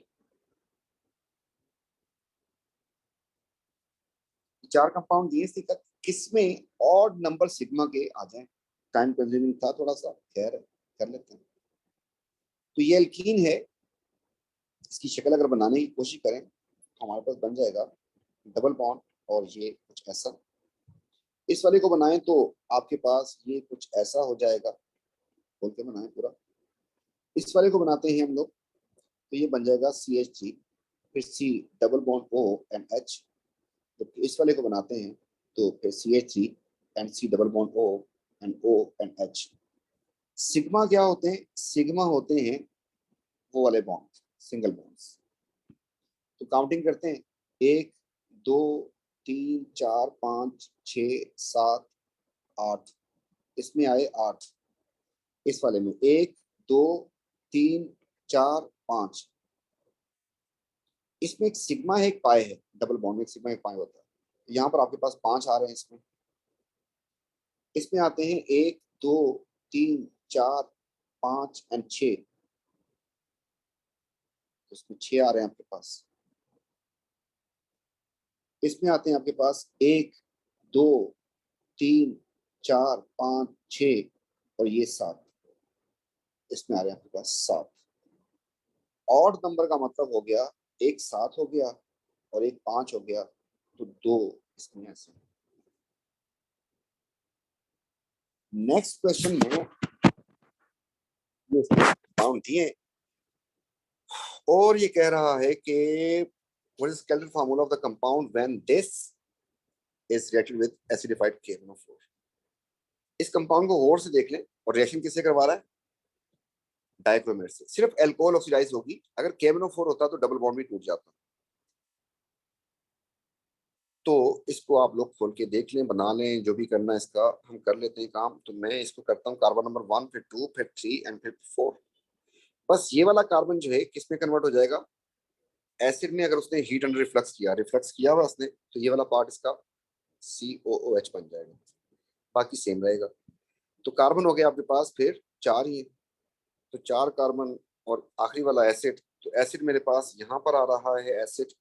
4 कंपाउंड ये सी का किसमें ऑड नंबर सिग्मा के आ जाए। टाइम कंज्यूमिंग था थोड़ा सा, खैर कर लेते हैं। तो ये एल्कीन है, इसकी शक्ल अगर बनाने की कोशिश करें तो हमारे पास बन जाएगा डबल बॉन्ड और ये कुछ ऐसा। इस वाले को बनाएं तो आपके पास ये कुछ ऐसा हो जाएगा, बोल के बनाएं पूरा। इस वाले को बनाते हैं हम लोग तो ये बन जाएगा CH3, फिर C double bond O and H। जबकि इस वाले को बनाते हैं तो फिर CH3 and C double bond O and O and H। Sigma क्या होते हैं, सिग्मा होते हैं वो वाले बॉन्ड, सिंगल बॉन्ड्स। तो काउंटिंग करते हैं, 1 2 3 4 5 6 7 8, इसमें आए 8, इस वाले में 1 2 3 4 5, इसमें एक सिग्मा है एक पाई है, डबल बॉन्ड में एक सिग्मा एक पाई होता है। यहाँ पर आपके पास 5 आ रहे हैं, इसमें आते हैं 1 2 3 4 5 एंड 6, इसमें 6 आ रहे हैं आपके पास। इसमें आते हैं आपके पास 1 2 3 4 5 6 और ये 7, इसमें आ रहे हैं आपके पास 7। ऑड नंबर का मतलब हो गया एक 7 हो गया और एक 5 हो गया, तो 2 इसमें ऐसे। नेक्स्ट क्वेश्चन में ये कंपाउंड दिए और ये कह रहा है कि what is skeletal formula of the compound when this is reacted with acidified KMnO4। इस कंपाउंड को गौर से देख लें और रिएक्शन किससे करवा रहा है, डाइक्रोमेट से। सिर्फ अल्कोहल ऑक्सीडाइज होगी, अगर KMnO4 होता तो डबल बॉन्ड भी टूट जाता। तो इसको आप लोग खोल के देख लें, बना लें, जो भी करना है इसका हम कर लेते हैं काम। तो मैं इसको करता हूँ कार्बन नंबर 1, फिर 2, फिर 3 एंड फिर 4। बस ये वाला कार्बन जो है किस में कन्वर्ट हो जाएगा, एसिड में। अगर उसने हीट अंडर रिफ्लक्स किया हुआ उसने, तो ये वाला पार्ट इसका COOH बन जाएगा, बाकी सेम रहेगा। तो कार्बन हो गया आपके पास फिर 4 ही है, तो 4 कार्बन और आखिरी वाला एसिड। तो एसिड मेरे पास यहाँ पर आ रहा है एसिड,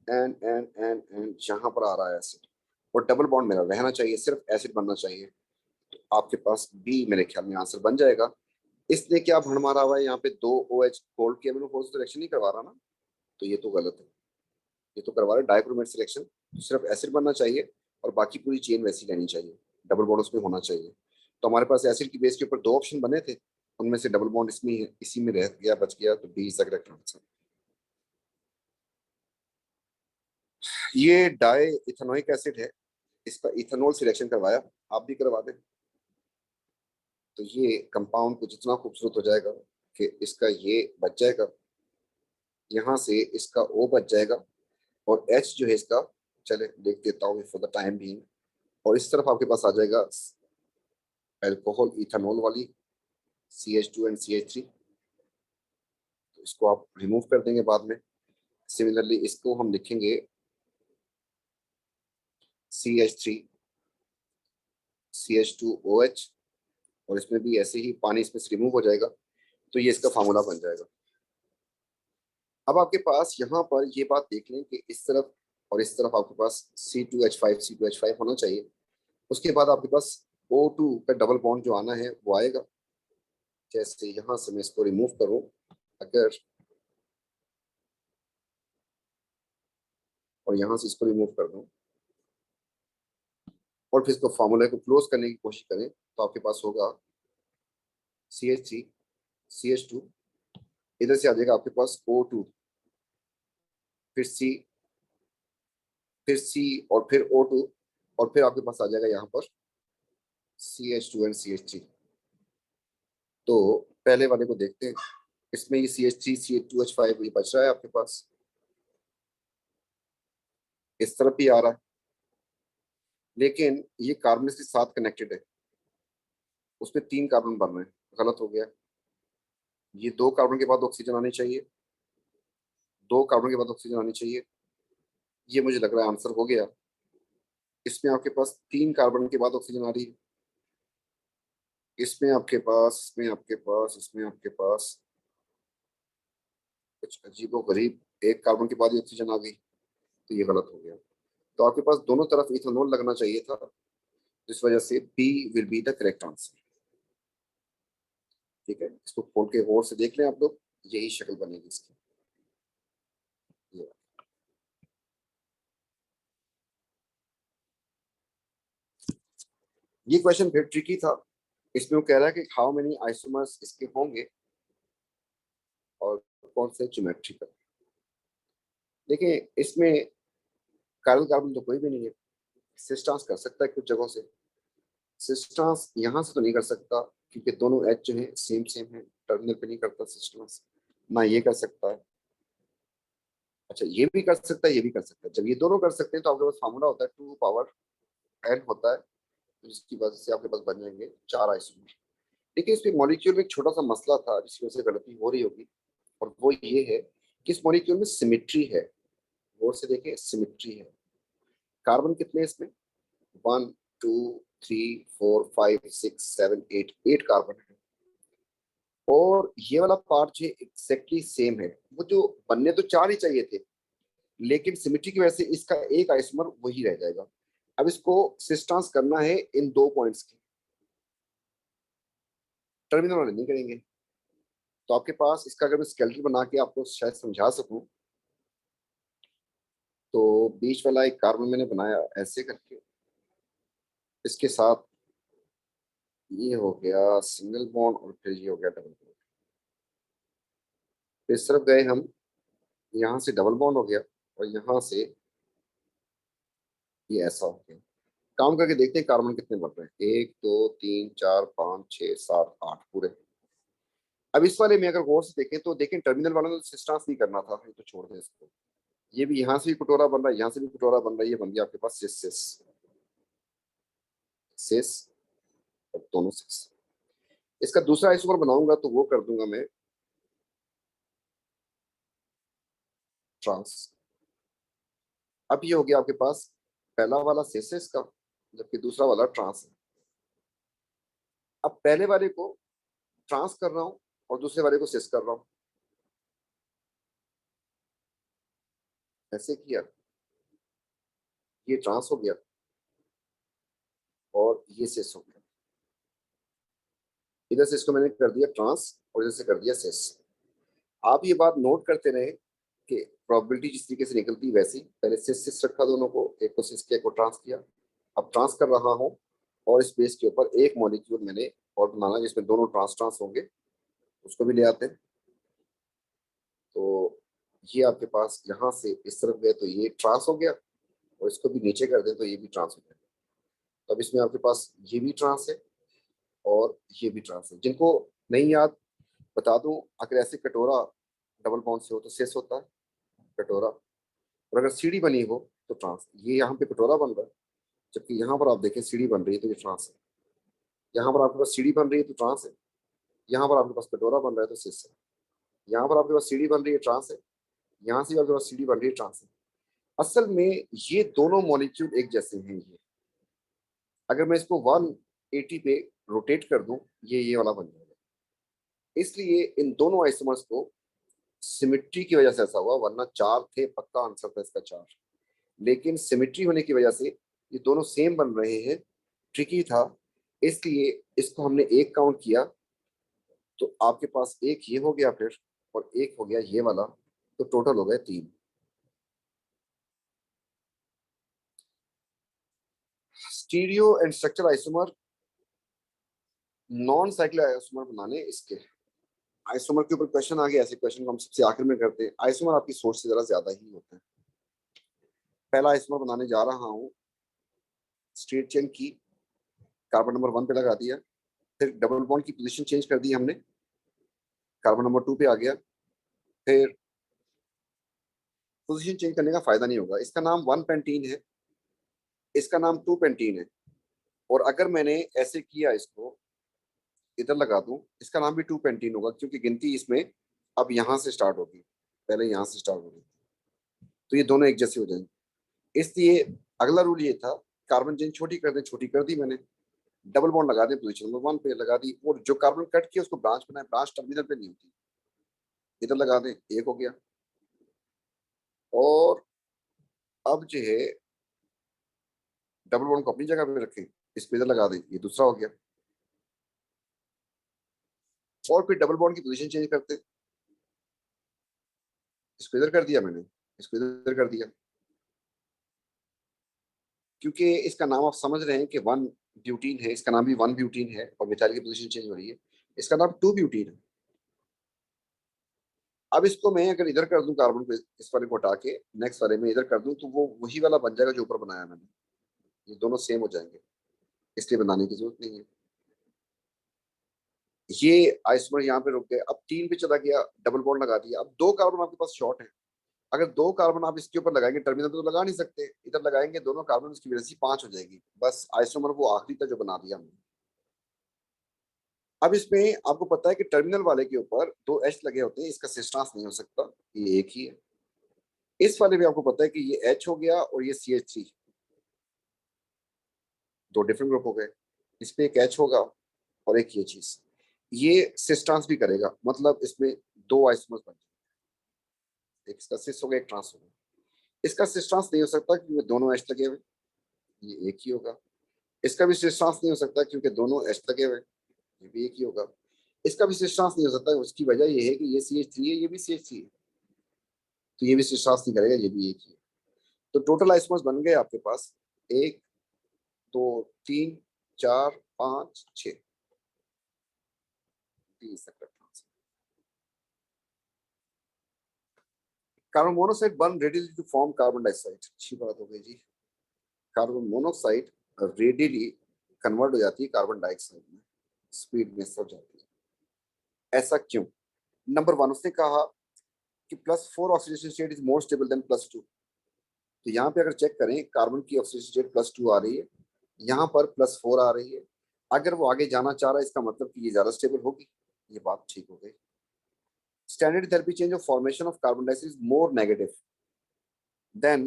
एंड यहाँ पर आ रहा है एसिड, और डबल बॉन्ड मेरा रहना चाहिए, सिर्फ एसिड बनना चाहिए। तो आपके पास बी मेरे ख्याल में आंसर बन जाएगा। इसने क्या भड़ मारा हुआ है यहाँ पे, 2 OH कोल्ड KMnO4 से रिएक्शन नहीं करवा रहा ना, तो ये तो गलत है। ये तो करवा रहे डाइक्रोमेट सिलेक्शन, तो सिर्फ एसिड बनना चाहिए और बाकी पूरी चेन वैसी रहनी चाहिए, डबल बॉन्ड उसमें होना चाहिए। तो हमारे पास एसिड की बेस के ऊपर 2 ऑप्शन बने थे, उनमें से डबल बॉन्ड इसमें है, इसी में रह गया, बच गया, तो B is the correct answer. ये डाई इथेनोइक एसिड है, इसका इथेनॉल सिलेक्शन करवाया, आप भी करवा दें। तो ये कंपाउंड को जितना खूबसूरत हो जाएगा कि इसका ये बच जाएगा, यहाँ से इसका O बच जाएगा, और H जो है इसका, चले देख देता हूँ फॉर द टाइम बीइंग। और इस तरफ आपके पास आ जाएगा अल्कोहल इथेनॉल वाली CH2 एंड CH3, तो इसको आप रिमूव कर देंगे बाद में। सिमिलरली इसको हम लिखेंगे CH3 CH2OH, और इसमें भी ऐसे ही पानी इसमें से रिमूव हो जाएगा, तो ये इसका फार्मूला बन जाएगा। अब आपके पास यहाँ पर ये बात देख लें कि इस तरफ और इस तरफ आपके पास C2H5 होना चाहिए। उसके बाद आपके पास O2 का डबल बॉन्ड जो आना है वो आएगा। जैसे यहाँ से मैं इसको रिमूव करूं, अगर, और यहाँ से इसको रिमूव कर दूं और फिर इसको फार्मूले को क्लोज करने की कोशिश करें, तो आपके पास होगा CH3 CH2, इधर से आ जाएगा आपके पास O2, फिर C और फिर O2, और फिर आपके पास आ जाएगा यहाँ पर CH2 एंड CH3। तो पहले वाले को देखते हैं, इसमें ये CH3 CH2H5 ये बच रहा है आपके पास, इस तरफ भी आ रहा है, लेकिन ये कार्बन इसके साथ कनेक्टेड है, उसमें 3 कार्बन बन रहे हैं, गलत हो गया। ये 2 कार्बन के बाद ऑक्सीजन आनी चाहिए, 2 कार्बन के बाद ऑक्सीजन आनी चाहिए, ये मुझे लग रहा है आंसर हो गया। इसमें आपके पास 3 कार्बन के बाद ऑक्सीजन आ रही है, इसमें आपके पास कुछ अजीबो गरीब 1 कार्बन के बाद ही ऑक्सीजन आ गई, तो ये गलत हो गया। तो आपके पास दोनों तरफ इथेनॉल लगना चाहिए था, इस वजह से B will be the correct answer. ठीक है, इसको खोल के गौर से देख लें आप लोग, यही शक्ल बनेगी इसकी। ये क्वेश्चन फिर ट्रिकी था, इसमें वो कह रहा है कि हाउ मेनी आइसोमर्स इसके होंगे और कौन से ज्योमेट्रिकल। देखिए इसमें कार्बन कार्बन तो कोई भी नहीं है, सिस्टांस कर सकता है कुछ जगहों से, सिस्टांस यहाँ से तो नहीं कर सकता क्योंकि दोनों एच जो है सेम सेम है, टर्मिनल पे नहीं करता सिस्टांस, ना ये कर सकता है। अच्छा ये भी कर सकता है, ये भी कर सकता है। जब ये दोनों कर सकते हैं तो आपके पास फार्मूला होता है 2 पावर n होता है, तो जिसकी वजह से आपके पास बन जाएंगे 4 आइसोमर। देखिए इसमें मॉलिक्यूल में एक छोटा सा मसला था जिसकी वजह से गलती हो रही होगी, और वो ये है कि इस मॉलिक्यूल में सिमेट्री है। गौर से देखें, सिमेट्री है। कार्बन कितने हैं इसमें, 1 2 3 4 5 6 7 8 8 कार्बन है। और ये वाला पार्ट जो एक्जैक्टली सेम है, वो जो बनने तो 4 ही चाहिए थे, लेकिन सिमेट्री की वजह से इसका एक आइसोमर वही रह जाएगा। अब इसको सिस्टांस करना है इन 2 पॉइंट्स की, टर्मिनल वाले नहीं करेंगे। तो आपके पास इसका अगर मैं स्केलेटन बना के आपको शायद समझा सकूं, तो बीच वाला एक कार्बन मैंने बनाया ऐसे करके, इसके साथ ये हो गया सिंगल बॉन्ड और फिर ये हो गया डबल बॉन्ड। फिर इस तरफ गए हम, यहाँ से डबल बॉन्ड हो गया और यहाँ से ये ऐसा हो गया। काम करके देखते हैं कार्बन कितने बढ़ रहे हैं, 1 2 3 4 5 6 7 8 पूरे। अब इस वाले में अगर गौर से देखें तो देखें टर्मिनल वाला तो सिस्टांस नहीं करना था, तो छोड़ दें इसको। ये भी यहाँ से भी कटोरा बन रहा है, यहाँ से भी कटोरा बन रहा है, ये बन गया आपके पास सिस सिस सिस और दोनों सिस। इसका दूसरा आइसोमर बनाऊंगा तो वो कर दूंगा मैं ट्रांस। अब ये हो गया आपके पास पहला वाला सिस सिस का, जबकि दूसरा वाला ट्रांस है। अब पहले वाले को ट्रांस कर रहा हूँ और दूसरे वाले को सिस कर रहा हूँ, ऐसे किया, ये ट्रांस हो गया और ये सिस हो गया। इधर से इसको मैंने कर दिया ट्रांस और इधर से कर दिया सिस। आप ये बात नोट करते रहे कि प्रोबेबिलिटी जिस तरीके से निकलती वैसी, पहले सिस सिस रखा दोनों को, एक को सिस किया, एक को ट्रांस किया। अब ट्रांस कर रहा हूँ और इस बेस के ऊपर एक मॉलिक्यूल मैंने और बनाना जिसमें दोनों ट्रांस ट्रांस होंगे, उसको भी ले आते हैं। तो ये आपके पास यहाँ से इस तरफ गए तो ये ट्रांस हो गया और इसको भी नीचे कर दें तो ये भी ट्रांस हो गया। तो अब इसमें आपके पास ये भी ट्रांस है और ये भी ट्रांस है। जिनको नहीं याद बता दूं, अगर ऐसे कटोरा डबल बॉन्ड से हो तो सेस होता है कटोरा, और अगर सीढ़ी बनी हो तो ट्रांस। ये यहाँ पे कटोरा बन रहा है, जबकि यहाँ पर आप देखें सीढ़ी बन रही है तो ये ट्रांस है। यहाँ पर आपके पास सीढ़ी बन रही है तो ट्रांस है, यहाँ पर आपके पास कटोरा बन रहा है तो सेस है। यहाँ पर आपके पास सीढ़ी बन रही है ट्रांस है, यहाँ से आपके पास सीढ़ी बन रही है ट्रांस है। असल में ये दोनों मॉलिक्यूल एक जैसे हैं। ये अगर मैं इसको 180 पे रोटेट कर दूं, ये वाला बन जाएगा। इसलिए इन दोनों आइसोमर्स को सिमेट्री की वजह से ऐसा हुआ, वरना 4 थे, पक्का आंसर था इसका 4। लेकिन सिमेट्री होने की वजह से ये दोनों सेम बन रहे हैं, ट्रिकी था, इसलिए इसको हमने एक काउंट किया। तो आपके पास एक ये हो गया फिर, और एक हो गया ये वाला, तो टोटल हो गए 3। Stereo and structure isomer, non cyclic isomer बनाने इसके। आइसोमर के ऊपर क्वेश्चन आ गया, ऐसे क्वेश्चन को हम सबसे आखिर में करते हैं। आइसोमर आपकी सोच से जरा ज्यादा ही होता है। पहला आइसोमर बनाने जा रहा हूँ, स्ट्रेट चेन की कार्बन नंबर 1 पे लगा दिया, फिर डबल बॉन्ड की पोजीशन चेंज कर दी हमने, कार्बन नंबर 2 पे आ गया। फिर पोजीशन चेंज करने का फायदा नहीं होगा, इसका नाम 1 पेंटीन है, इसका नाम 2 पेंटीन है। और अगर मैंने ऐसे किया, इसको इधर लगा दूं, इसका नाम भी 2 पेंटीन होगा, क्योंकि गिनती इसमें अब यहाँ से स्टार्ट होगी, पहले यहाँ से स्टार्ट होगी, तो ये दोनों एक जैसे हो जाएंगे। इसलिए अगला रूल ये था, कार्बन चेन छोटी कर दे, छोटी कर दी मैंने, डबल बॉन्ड लगा दे, पोजीशन नंबर 1 पे लगा दी, और जो कार्बन कट किया उसको ब्रांच बनाए, ब्रांच टर्मिनल पे नहीं होती, इधर लगा दे, एक हो गया। और अब जो है डबल बॉन्ड को अपनी जगह पे रखें, इसको इधर लगा दें, ये दूसरा हो गया। और फिर डबल बॉन्ड की पोजीशन चेंज करते, इसको इधर कर दिया मैंने, इसको इधर कर दिया, क्योंकि इसका नाम आप समझ रहे हैं कि 1 ब्यूटीन है, इसका नाम भी 1 ब्यूटीन है, और मिथाइल की पोजीशन चेंज हो रही है, इसका नाम 2 ब्यूटीन है। अब इसको मैं अगर इधर कर दूं, कार्बन को इस वाले को हटा के नेक्स्ट वाले में इधर कर दूं, तो वो वही वाला बन जाएगा जो ऊपर बनाया मैंने, ये दोनों सेम हो जाएंगे, इसलिए बनाने की जरूरत नहीं है। ये आइसोमर यहाँ पे रुक गए, अब 3 पे चला गया, डबल बॉन्ड लगा दिया। अब 2 कार्बन आपके पास शॉर्ट है, अगर 2 कार्बन आप इसके ऊपर लगाएंगे, टर्मिनल पे तो लगा नहीं सकते, इधर लगाएंगे दोनों कार्बन, उसकी वजह से 5 हो जाएगी। बस आइसोमर वो आखिरी था जो बना दिया हमने। अब इसमें आपको पता है कि टर्मिनल वाले के ऊपर 2 एच लगे होते हैं, इसका सिस्टांस नहीं हो सकता, ये एक ही है। इस वाले में आपको पता है कि ये एच हो गया और ये CH3, दो डिफरेंट ग्रुप हो गए, इसमें एक H होगा और एक ये चीज, ये सिस ट्रांस भी करेगा, मतलब इसमें दो आइसोमर्स बन जाएंगे, एक इसका सिस होगा एक ट्रांस होगा। इसका सिस ट्रांस नहीं हो सकता क्योंकि दोनों H लगे हुए, ये एक ही होगा। इसका भी सिस ट्रांस नहीं हो सकता क्योंकि दोनों H लगे हुए, ये भी एक ही होगा। इसका भी सिस ट्रांस नहीं हो सकता, उसकी वजह ये है कि ये CH3 है, ये भी CH3 है, तो ये भी सिस ट्रांस नहीं करेगा, ये भी एक ही है। तो टोटल आइसोमर्स बन गए आपके पास 1 2 3 4 5 6, 30 तक रखना। Carbon monoxide burn readily to form carbon dioxide, अच्छी बात हो गई जी। कार्बन मोनोऑक्साइड रेडियली कन्वर्ट हो जाती है कार्बन डाइऑक्साइड में, स्पीड में सब जाती है। ऐसा क्यों? नंबर 1 उसने कहा कि +4 oxidation state is more stable then +2। तो यहाँ पे अगर चेक करें कार्बन की ऑक्सीडेशन स्टेट +2 आ रही है, यहाँ पर +4 आ रही है। अगर वो आगे जाना चाह रहा है इसका मतलब कि ये ज्यादा स्टेबल होगी, ये बात ठीक हो गई। Standard therapy change of formation of carbon dioxide is more negative than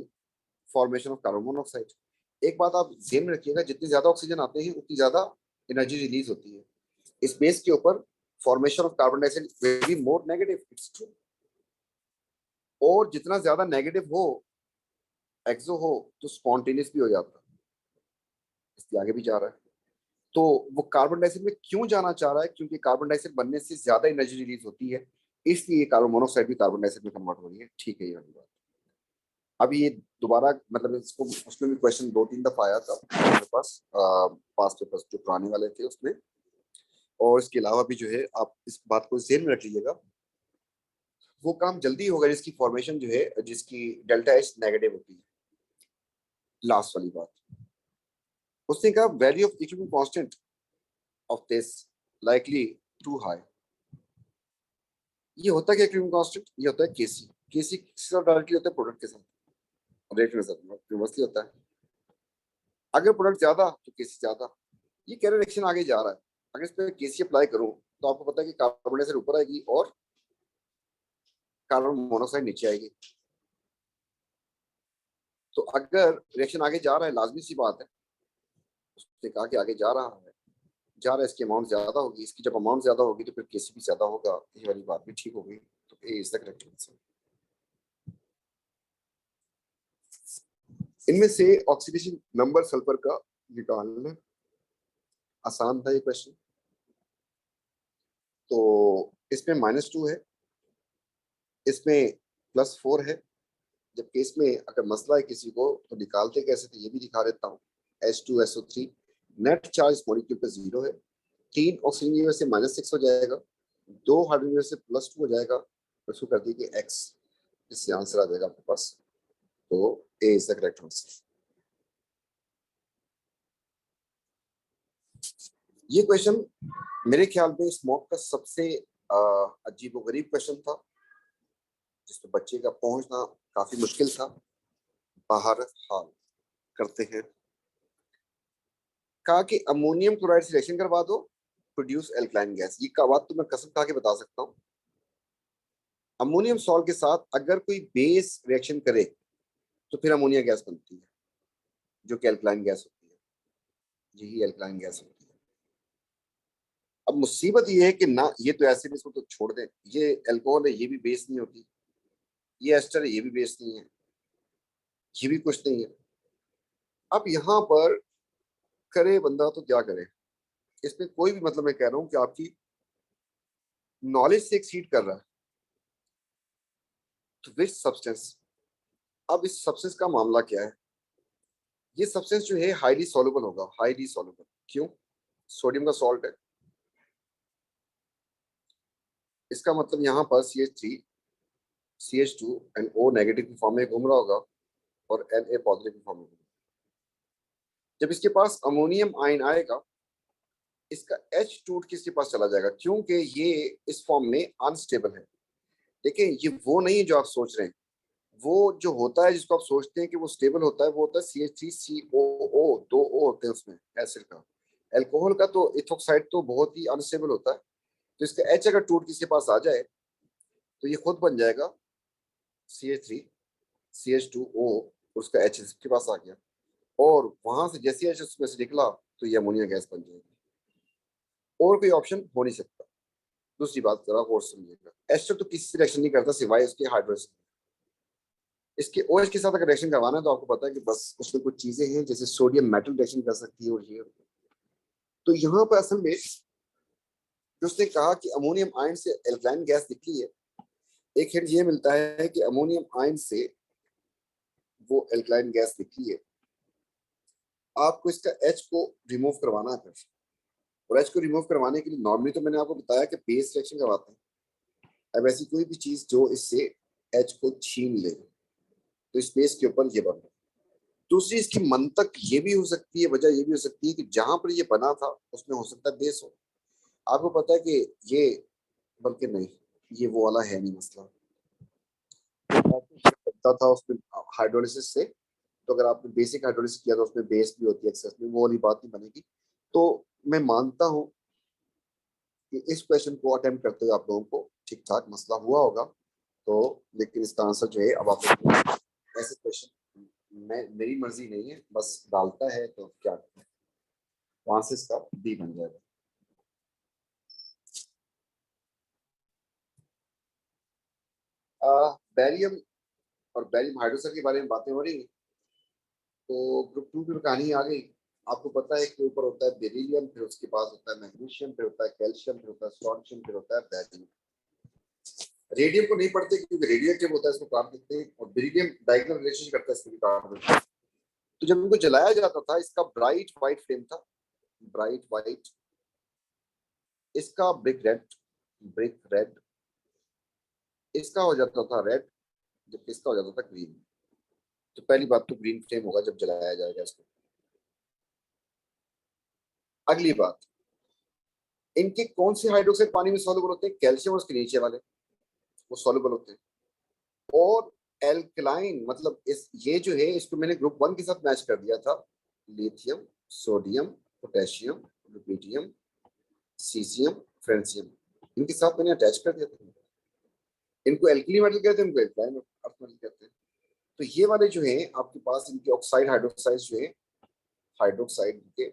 formation of carbon monoxide. एक बात आप ध्यान में रखिएगा, जितनी ज्यादा ऑक्सीजन आते हैं उतनी ज्यादा एनर्जी रिलीज होती है। इस बेस के ऊपर formation of carbon dioxide will be more negative, it's true. और जितना ज्यादा नेगेटिव हो, एक्सो हो, तो स्पॉन्टेनियस भी हो जाता है, इसलिए आगे भी जा रहा है। तो वो कार्बन डाइऑक्साइड में क्यों जाना चाह रहा है? क्योंकि कार्बन डाइऑक्साइड बनने से ज्यादा एनर्जी रिलीज होती है, इसलिए कार्बन मोनोऑक्साइड भी कार्बन डाइऑक्साइड में कन्वर्ट हो रही है। ठीक है, ये वाली बात। अब ये दोबारा मतलब इसको, उसमें भी क्वेश्चन 2-3 दफा आया था मेरे पास, पास पेपर्स जो पुराने वाले थे उसमें। और इसके अलावा भी जो है आप इस बात को ध्यान में रख लीजिएगा, वो काम जल्दी होगा जिसकी फॉर्मेशन जो है, जिसकी डेल्टा एच नेगेटिव होती है। लास्ट वाली बात, उसने कहा value of equilibrium constant of this likely to high. ये होता है क्या इक्विलिब्रियम कांस्टेंट? ये होता है केसी। केसी किसके साथ डायरेक्टली होता है? प्रोडक्ट के साथ, रिएक्शन के साथ रिवर्सली होता है। अगर प्रोडक्ट ज्यादा तो केसी ज्यादा। ये कह रहे रिएक्शन आगे जा रहा है, अगर इस पर केसी अप्लाई करूं तो आपको पता है कि कार्बन डाइऑक्साइड ऊपर आएगी और कार्बन मोनोऑक्साइड नीचे आएगी। तो अगर रिएक्शन आगे जा रहा है, लाजमी सी बात है, उसने कहा कि आगे जा रहा है, जा रहा है, इसकी अमाउंट ज्यादा होगी, इसकी जब अमाउंट ज्यादा होगी तो फिर केसी भी ज्यादा होगा, ये वाली बात भी ठीक हो गई। तो A is the correct answer. इनमें से ऑक्सीडेशन नंबर सल्फर का निकालना आसान था ये क्वेश्चन। तो इसमें -2 है, इसमें +4 है, जबकि इसमें अगर मसला है किसी को तो निकालते कैसे थे ये भी दिखा देता हूँ। H2SO3 नेट चार्ज मॉलिक्यूल पे 0 है, 3 ऑक्सीजन की वजह से -6 हो जाएगा, 2 हाइड्रोजन की वजह से +2 हो जाएगा, उसको कर दीजिए X, इससे आंसर आ जाएगा आपके पास। तो A is the correct answer. ये क्वेश्चन मेरे ख्याल में इस मॉक का सबसे अजीबोगरीब क्वेश्चन था, जिसमें बच्चे का पहुंचना काफी मुश्किल था। बाहर हाल करते हैं। कहा कि अमोनियम क्लोराइड से रिएक्शन करवा दो, प्रोड्यूस एल्कलाइन गैस। ये का बात तो मैं कसम खा के बता सकता हूँ। अमोनियम सॉल्ट के साथ अगर कोई बेस रिएक्शन करे तो फिर अमोनिया गैस बनती है, जो कि एल्कलाइन गैस होती है। यही एल्कलाइन गैस होती है। अब मुसीबत ये है कि ना, ये तो ऐसे भी इसको तो छोड़ दें, ये अल्कोहल है, ये भी बेस नहीं होती, ये एस्टर है, ये भी बेस नहीं है, ये भी कुछ नहीं है। अब यहाँ पर करे बंदा तो क्या करे, इसमें कोई भी मतलब मैं कह रहा हूँ कि आपकी नॉलेज से एक्सीड कर रहा है। तो विच सब्सटेंस, अब इस सब्सटेंस का मामला क्या है? ये सब्सटेंस जो है हाईली सॉल्युबल होगा, हाईली सॉल्युबल। क्यों? सोडियम का सॉल्ट है, इसका मतलब यहाँ पर CH3 CH2 and O negative की फॉर्म में घूम रहा होगा और Na पॉजिटिव की फॉर्म में। जब इसके पास अमोनियम आयन आएगा, इसका H टूट के इसके पास चला जाएगा, क्योंकि ये इस फॉर्म में अनस्टेबल है। देखिए ये वो नहीं जो आप सोच रहे हैं, वो जो होता है जिसको आप सोचते हैं कि वो स्टेबल होता है, वो होता है CH3COO, 2 O होते हैं उसमें एसिड का। एल्कोहल का तो इथोक्साइड तो बहुत ही अनस्टेबल होता है। तो इसका H अगर टूट के इसके पास आ जाए तो ये खुद बन जाएगा CH3 CH2O, उसका H इसके पास आ गया, और वहां से जैसे एच उसमें से निकला तो ये अमोनिया गैस बन जाएगी। और कोई ऑप्शन हो नहीं सकता। दूसरी बात जरा और समझिएगा, एस्टर तो किसी से रिएक्शन नहीं करता सिवाय उसके हाइड्रोजन। इसके OH के साथ अगर रिएक्शन करवाना है तो आपको पता है कि बस उसमें कुछ चीजें हैं, जैसे सोडियम मेटल रिएक्शन कर सकती है और ये। तो यहाँ पर असल में जो उसने कहा कि अमोनियम आयन से एल्कलाइन गैस निकली है, एक हिंट ये मिलता है कि अमोनियम आयन से वो एल्कलाइन गैस निकली है। आपको इसका H को रिमूव करवाना है फिर, और H को रिमूव करवाने के लिए नॉर्मली तो मैंने आपको बताया कि बेस रिएक्शन करवाते हैं। अब ऐसी कोई भी चीज जो इससे H को छीन ले तो इस बेस के ऊपर ये बन रहा है। दूसरी इसकी मंतक ये भी हो सकती है, वजह ये भी हो सकती है कि जहां पर ये बना था उसमें हो सकता है बेस हो। आपको पता है कि ये, बल्कि नहीं, ये वो वाला है नहीं मसला। बनता था उसमें हाइड्रोलिसिस से, तो अगर आपने बेसिक हाइड्रोलिसिस किया तो उसमें बेस भी होती है एक्सेस में, वो वाली बात नहीं बनेगी। तो मैं मानता हूँ कि इस क्वेश्चन को अटेम्प्ट करते हुए आप लोगों को ठीक ठाक मसला हुआ होगा। तो लेकिन इसका आंसर जो है, अब आप ऐसे क्वेश्चन मैं, मेरी मर्जी नहीं है, बस डालता है तो क्या, तो आंसर इसका बी बन जाएगा। बैरियम और बैरियम हाइड्रोक्साइड के बारे में बातें हो रही हैं, तो ग्रुप 2 की कहानी आ गई। आपको पता है कि ऊपर होता है बेरिलियम, फिर उसके बाद होता है मैग्नीशियम, फिर होता है कैल्शियम, फिर होता है स्ट्रोंशियम, फिर होता है बैरियम। रेडियम को नहीं पढ़ते क्योंकि रेडियो एक्टिव होता है, इसको काट देते हैं, और बेरिलियम डायगोनल रिलेशनशिप करता है, इसको भी काट देते हैं। तो जब इनको जलाया जाता था, इसका ब्राइट व्हाइट फ्लेम था, ब्राइट व्हाइट। इसका ब्रिक रेड, इसका हो जाता था रेड, जबकि इसका हो जाता था ग्रीन। तो पहली बात तो ग्रीन फ्लेम होगा जब जलाया जाएगा इसको। अगली बात, इनके कौन से हाइड्रोक्साइड पानी में सॉल्युबल होते हैं? कैल्शियम और उसके नीचे वाले, वो सॉल्युबल होते हैं। और एल्कलाइन मतलब इस, ये जो है इसको मैंने ग्रुप 1 के साथ मैच कर दिया था। Lithium, sodium, potassium, rubidium, caesium, francium, इनके साथ मैंने अटैच कर दिया था। इनको एल्कली मेटल कहते हैं, इनको एल्कलाइन अर्थ मेटल कहते हैं। तो ये वाले जो है आपके पास, इनके ऑक्साइड हाइड्रोक्साइड जो है, हाइड्रोक्साइड के,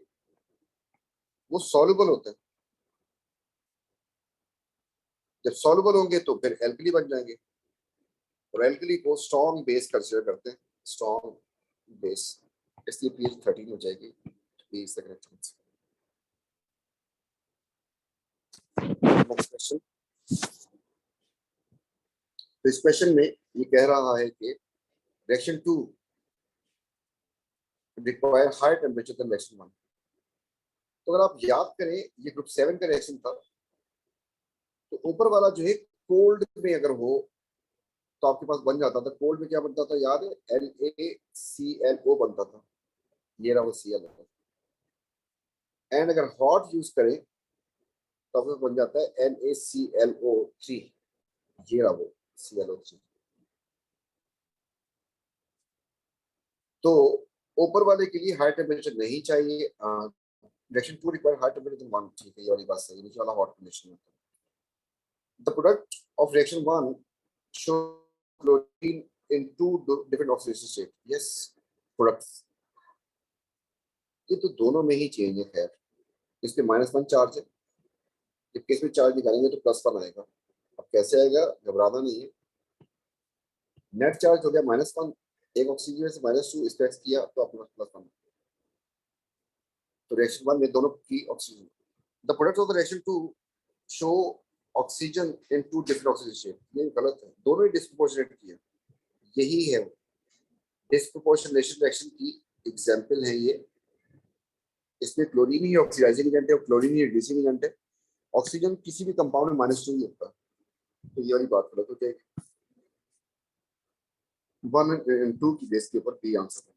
वो सॉल्युबल होते हैं। जब सॉल्युबल होंगे तो फिर एल्कली बन जाएंगे, और एल्कली को स्ट्रॉन्ग बेस कंसिडर करते हैं, स्ट्रॉन्ग बेस। इसलिए पीएच 13 हो जाएगी। B is the correct answer. Next question. तो इस क्वेश्चन में ये कह रहा है कि reaction 2 require high temperature than reaction 1। तो अगर आप याद करें, ये ग्रुप 7 का रिएक्शन था, तो ऊपर वाला जो है कोल्ड में अगर हो तो आपके पास बन जाता था। कोल्ड में क्या बनता था याद है? NaClO बनता था, ये रहा वो Cl होता है। एंड अगर हॉट यूज करें तो आपको बन जाता है NaClO3, ये रहा वो ClO3। तो ऊपर वाले के लिए हाई टेम्परेचर नहीं चाहिए। Reaction 2 require high temperature than 1, ठीक है, ये वाली बात सही है, नीचे वाला हॉट कंडीशन में। The product of reaction 1 show chlorine in two different oxidation state. Yes, products, ये तो दोनों में ही चेंज है। खैर, इसमें -1 चार्ज है, जबकि इसमें चार्ज निकालेंगे तो +1 आएगा। अब कैसे आएगा, घबराना नहीं है। नेट चार्ज हो गया -1, एक ऑक्सीजन से -2 इस पे किया तो अपने पास +1। तो रिएक्शन 1 में दोनों की oxygen. The product of the reaction 2 show oxygen in two different oxygen state. ये गलत है, दोनों ही डिस्प्रोपोर्शनेट किया, यही है डिस्प्रोपोर्शनेशन रिएक्शन की एग्जांपल है ये। इसमें क्लोरीन ही ऑक्सीडाइजिंग एजेंट है और क्लोरीन ही रिड्यूसिंग एजेंट है। ऑक्सीजन किसी भी कंपाउंड में -2 ही होता है, तो ये वाली बात गलत हो जाएगी। 1 एंड 2 की बेस के ऊपर बी आंसर है।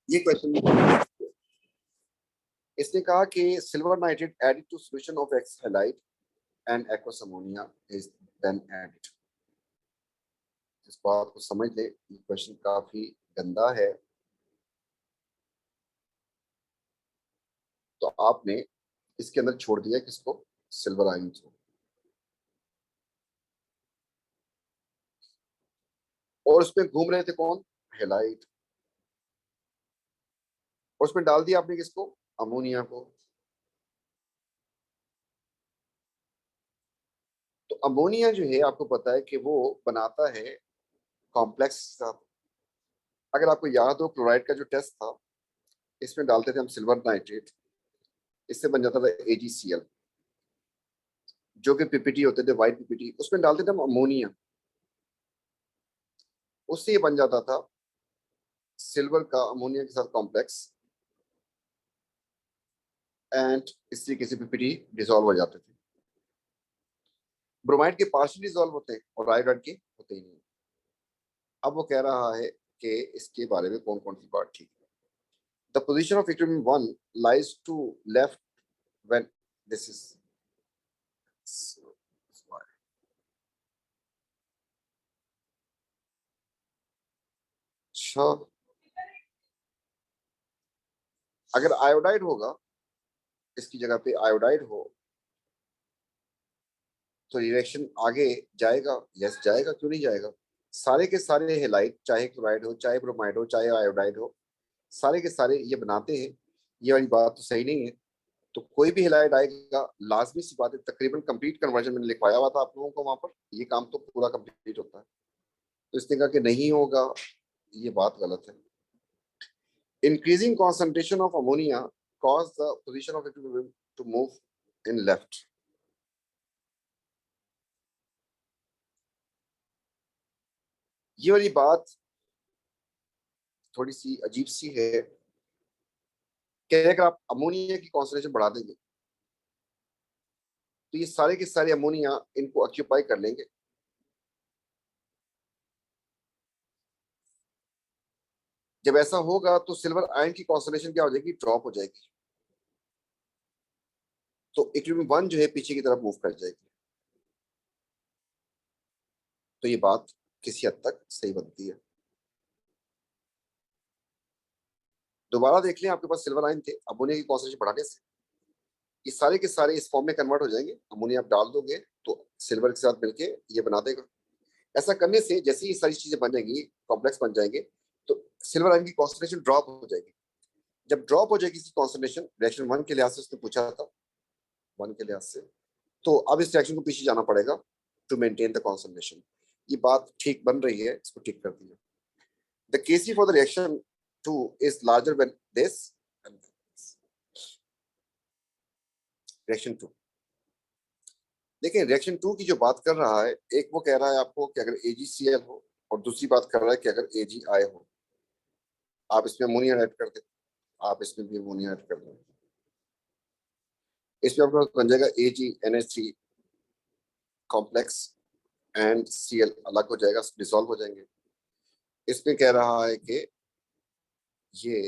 ये क्वेश्चन इसने कहा कि silver nitrate added to solution of X halide and aqueous ammonia is then added. इस बात को समझ ले, ये क्वेश्चन काफी गंदा है। तो आपने इसके अंदर छोड़ दिया किसको? सिल्वर आयन को। और उसमें घूम रहे थे कौन? हेलाइट। और उसमें डाल दिया आपने किसको, अमोनिया को। तो अमोनिया जो है आपको पता है कि वो बनाता है कॉम्प्लेक्स साथ। अगर आपको याद हो क्लोराइड का जो टेस्ट था, इसमें डालते थे हम सिल्वर नाइट्रेट, इससे बन जाता था AgCl, जो कि पीपीटी होते थे, व्हाइट पीपीटी, उसमें डालते थे हम अमोनिया, उससे ये बन जाता था सिल्वर का अमोनिया के साथ कॉम्प्लेक्स, एंड इस तरीके से पीपीटी डिसॉल्व हो जाते थे। ब्रोमाइड के पार्शियली डिसॉल्व होते हैं और आयोडाइड के होते ही नहीं। अब वो कह रहा है कि इसके बारे में कौन कौन सी बात ठीक है। The position of equilibrium 1 lies to left when this is, अच्छा, अगर आयोडाइड होगा, इसकी जगह पे आयोडाइड हो, तो रिएक्शन आगे जाएगा, यस जाएगा, क्यों नहीं जाएगा। सारे के सारे हेलाइड, चाहे क्लोराइड हो, चाहे ब्रोमाइड हो, चाहे आयोडाइड हो, सारे के सारे ये बनाते हैं। ये वाली बात तो सही नहीं है। तो कोई भी हेलाइड आएगा, लाजमी सी बात है, तकरीबन कंप्लीट कन्वर्जन मैंने लिखवाया हुआ था आप लोगों को वहां पर, ये काम तो पूरा कंप्लीट होता है। तो इसने कहा कि नहीं होगा, ये बात गलत है। Increasing concentration of ammonia cause the position of equilibrium to move in left. ये वाली बात थोड़ी सी अजीब सी है कि अगर आप अमोनिया की कॉन्सेंट्रेशन बढ़ा देंगे, तो ये सारे के सारे अमोनिया इनको ऑक्यूपाई कर लेंगे। जब ऐसा होगा तो सिल्वर आयन की कॉन्सेंट्रेशन क्या हो जाएगी, ड्रॉप हो जाएगी। तो इक्विलिब्रियम 1 जो है पीछे की तरफ मूव कर जाएगी। तो ये बात किसी हद तक सही बनती है। दोबारा देख लें, आपके पास सिल्वर आयन थे, अमोनिया की कॉन्सेंट्रेशन बढ़ाने से ये सारे के सारे इस फॉर्म में कन्वर्ट हो जाएंगे। अमोनिया आप डाल दोगे तो सिल्वर के साथ मिलके ये बना देगा। ऐसा करने से जैसे ही सारी चीजें बन जाएंगी, कॉम्प्लेक्स बन जाएंगे, तो सिल्वर आयन की कॉन्सेंट्रेशन ड्रॉप हो जाएगी। जब ड्रॉप हो जाएगी इसकी कॉन्सेंट्रेशन, रिएक्शन 1 के लिहाज से उसने पूछा था, 1 के लिहाज से, तो अब इस रिएक्शन को पीछे जाना पड़ेगा टू मेंटेन द कॉन्सेंट्रेशन। ये बात ठीक बन रही है, इसको ठीक कर दिया। The KC for the reaction 2 is larger than this. Reaction 2, देखिए रिएक्शन 2 की जो बात कर रहा है, एक वो कह रहा है आपको कि अगर AgCl हो, और दूसरी बात कर रहा है कि अगर AgI हो। आप इसमें अमोनिया ऐड कर दें, आप इसमें भी अमोनिया ऐड कर दें, इसमें आपका बन जाएगा AgNH3 कॉम्प्लेक्स एंड Cl अलग हो जाएगा, डिसॉल्व हो जाएंगे। इसमें कह रहा है कि ये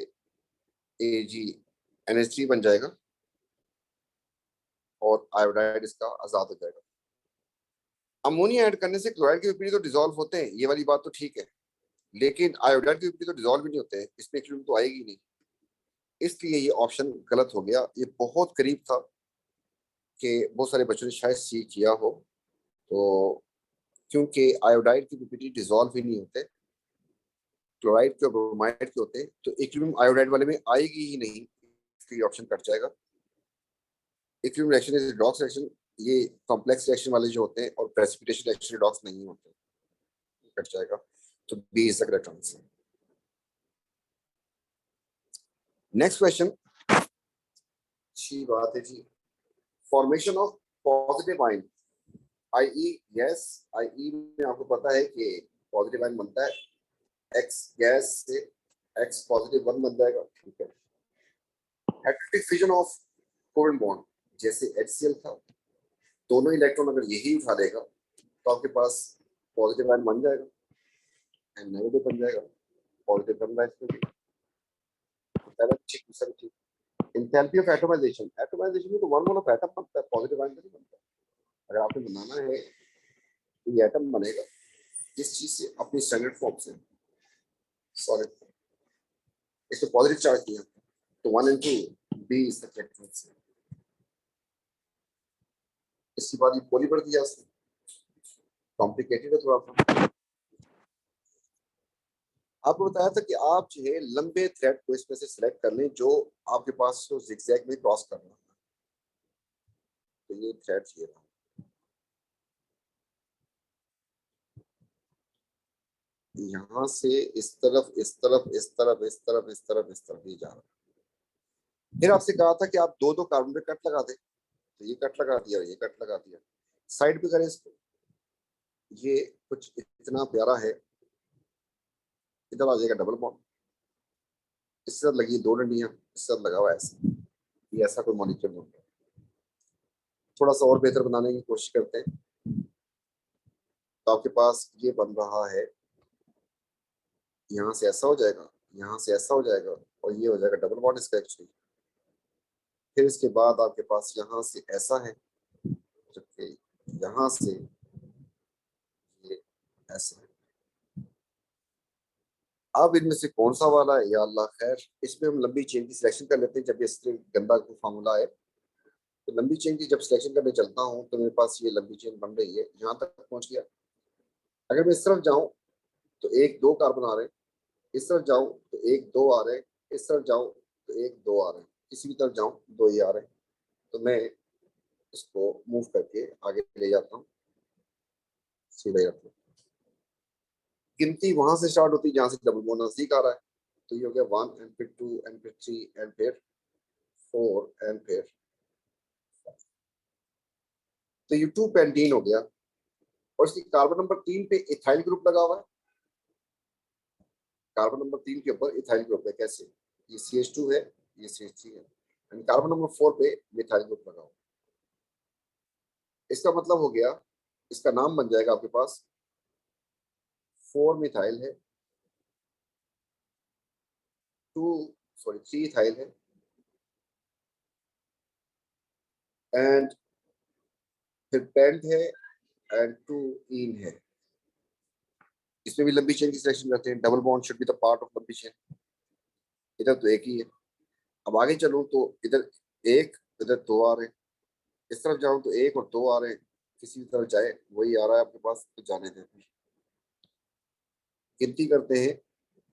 AgNH3 बन जाएगा और आयोडाइड इसका आजाद हो जाएगा। अमोनिया ऐड करने से क्लोराइड के विपरीत तो डिसॉल्व होते हैं, ये वाली बात तो ठीक है, लेकिन आयोडाइड के विपरीत तो डिसॉल्व ही नहीं होते हैं, इसमें इक्विलिब्रियम तो आएगी नहीं। इसलिए ये ऑप्शन गलत हो गया। ये बहुत करीब था कि बहुत सारे बच्चों ने शायद सी किया हो। तो क्योंकि आयोडाइड के पीपीटी डिसॉल्व ही नहीं होते, क्लोराइड के और ब्रोमाइड के होते, तो इक्विलिब्रियम आयोडाइड वाले में आएगी ही नहीं, इसलिए ऑप्शन कट जाएगा। Equilibrium reaction is redox reaction, ये कॉम्प्लेक्स रिएक्शन वाले जो होते हैं, और प्रेसिपिटेशन रिएक्शन रिडॉक्स नहीं होते, कट जाएगा। तो B is the correct answer. Next question, अच्छी बात है जी। Formation of positive ion, I gas, I में आपको पता है कि पॉजिटिव आयन बनता है एक्स गैस से, एक्स पॉजिटिव 1 बन जाएगा, ठीक है। Hydraulic fission of covalent bond, जैसे HCl था, दोनों इलेक्ट्रॉन अगर यही उठा देगा तो आपके पास पॉजिटिव आयन बन जाएगा एंड नेगेटिव बन जाएगा। पॉजिटिव बन रहा है इसमें भी, पहला ठीक दूसरा ठीक। एंथैल्पी ऑफ एटमाइजेशन, एटमाइजेशन में तो 1 मोल ऑफ एटम बनता है, पॉजिटिव आयन नहीं बनता। अगर आपने बनाना है तो ये एटम बनेगा जिस चीज से, अपनी स्टैंडर्ड फॉर्म से, सॉलिड, इसको पॉजिटिव चार्ज किया, तो 1 and 2 B is the correct answer. इसके बाद ये पॉलीमर दिया उसने, कॉम्प्लिकेटेड है थोड़ा सा। आपको बताया था कि आप जो है लंबे थ्रेड को इसमें से सिलेक्ट कर लें जो आपके पास तो जिगजैग में क्रॉस करना है। तो ये थ्रेड ये रहा, यहाँ से इस तरफ इस तरफ इस तरफ इस तरफ इस तरफ इस तरफ ये जा रहा है। फिर आपसे कहा था कि आप दो दो कार्बन पे कट लगा दें, तो ये कट लगा दिया, ये कट लगा दिया। साइड पे करें इसको, ये कुछ इतना प्यारा है, इधर आ जाएगा डबल बॉन्ड, इस तरफ लगी दो डंडियां, इस तरफ लगा हुआ है ऐसे, ये ऐसा कोई मॉलिक्यूल बन गया। थोड़ा सा और बेहतर बनाने की कोशिश करते हैं। तो आपके पास ये बन रहा है, यहाँ से ऐसा हो जाएगा, यहाँ से ऐसा हो जाएगा, और ये हो जाएगा डबल बॉन्ड इसका एक्चुअली। फिर इसके बाद आपके पास यहाँ से ऐसा है, जबकि यहाँ से ये ऐसा है। अब इनमें से कौन सा वाला है, या अल्लाह खैर, इसमें हम लंबी चेन की सिलेक्शन कर लेते हैं। जब ये गंदा फार्मूला है तो लंबी चेन की जब सिलेक्शन करने चलता हूँ तो मेरे पास ये लंबी चेन बन रही है, यहाँ तक पहुंच गया। अगर मैं इस तरफ जाऊं तो एक दो कार्बन आ रहे हैं, इस तरफ जाऊं तो एक दो आ रहे हैं, इस तरफ जाऊं तो एक दो आ रहे हैं, किसी भी तरफ जाऊं दो ही आ रहे हैं। तो मैं इसको मूव करके आगे ले जाता हूँ, सीधा जाता हूँ। गिनती वहां से स्टार्ट होती है जहां से डबल बॉन्ड नजदीक आ रहा है। तो ये हो गया 1 एंड फिर 2 एंड फिर 3 एंड फिर 4 एंड फिर, तो ये 2 पेंटीन हो गया। और इसकी कार्बन नंबर 3 पे इथाइल ग्रुप लगा हुआ है। कार्बन नंबर 3 के ऊपर इथाइल ग्रुप है। कैसे? ये CH2 है, ये CH3 है, एंड कार्बन नंबर 4 पे मिथाइल ग्रुप लगा हुआ है। इसका मतलब हो गया, इसका नाम बन जाएगा आपके पास 4 मिथाइल है, 3 इथाइल है, एंड फिर पेंट है, एंड 2 इन है। इसमें भी लंबी चेन की सिलेक्शन करते हैं। Double bond should be the part of लंबी चेन। इधर तो एक ही है। अब आगे चलूं तो इधर एक, इधर दो आ रहे हैं, इस तरफ जाऊं तो एक और दो आ रहे हैं। किसी भी तरफ जाए वही आ रहा है आपके पास, तो जाने दें। गिनती करते हैं,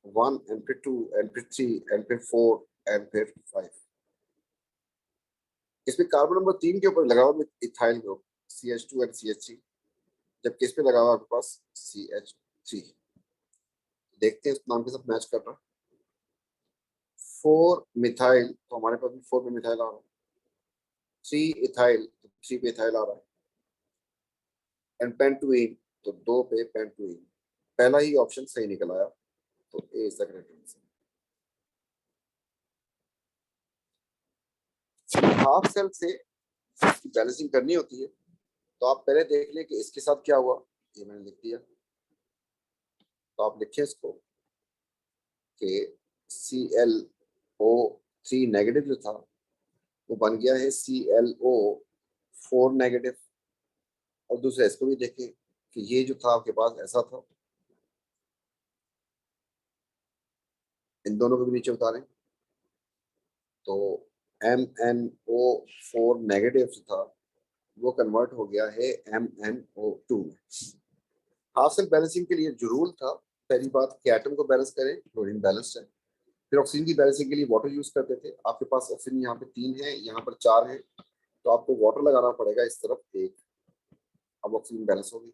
1 एंड फिर 2 एंड फिर 3 एंड फिर 4 एंड फिर 5। इसमें कार्बन नंबर 3 के ऊपर लगा हुआ ethyl group CH2 and CH3, जबकि इस पे लगा हुआ आपके पास CH3। देखते हैं इस नाम के साथ मैच कर रहा है। 4 मिथाइल, तो हमारे पास भी 4 पे मिथाइल आ रहा है। 3 इथाइल, तो 3 पे इथाइल आ रहा है। एंड पेंटुइन, तो 2 पे पेंटुइन। पहला ही ऑप्शन सही निकल आया, तो A is the correct answer. Half cell से बैलेंसिंग करनी होती है, तो आप पहले देख लें कि इसके साथ क्या हुआ। ये मैंने लिख दिया, तो आप लिखें इसको कि ClO3 नेगेटिव जो था वो बन गया है ClO4 नेगेटिव। और दूसरा इसको भी देखें कि ये जो था आपके पास ऐसा था, इन दोनों को भी नीचे उतारें तो MnO4 नेगेटिव जो था वो कन्वर्ट हो गया है MnO2 में। हाफ सेल बैलेंसिंग के लिए जो रूल था, पहली बात कि एटम को बैलेंस करें, क्लोरीन बैलेंस्ड है। फिर ऑक्सीजन की बैलेंसिंग के लिए वाटर यूज करते थे। आपके पास ऑक्सीजन यहाँ पे 3 है, यहाँ पर 4 है, तो आपको वाटर लगाना पड़ेगा इस तरफ 1। अब ऑक्सीजन बैलेंस होगी।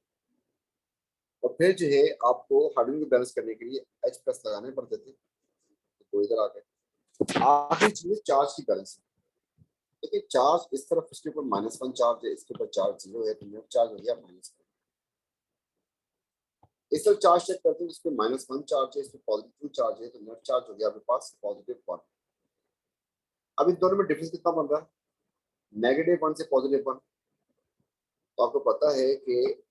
और फिर जो है आपको हाइड्रोजन को बैलेंस करने के लिए H+ लगाने पड़ते थे, तो इधर आ गए। आखिरी चीज चार्ज की बैलेंसिंग। देखिए चार्ज इस तरफ इसके ऊपर -1 चार्ज है, इसके ऊपर चार्ज 0 है, तो नेट चार्ज हो गया -1। इस तरफ चार्ज चेक करते हैं, इसमें -1 चार्ज है, इसमें पॉजिटिव चार्ज है, तो नेट चार्ज हो गया आपके पास +1। अब इन दोनों में डिफरेंस कितना बन रहा है? -1 से +1। तो आपको पता है कि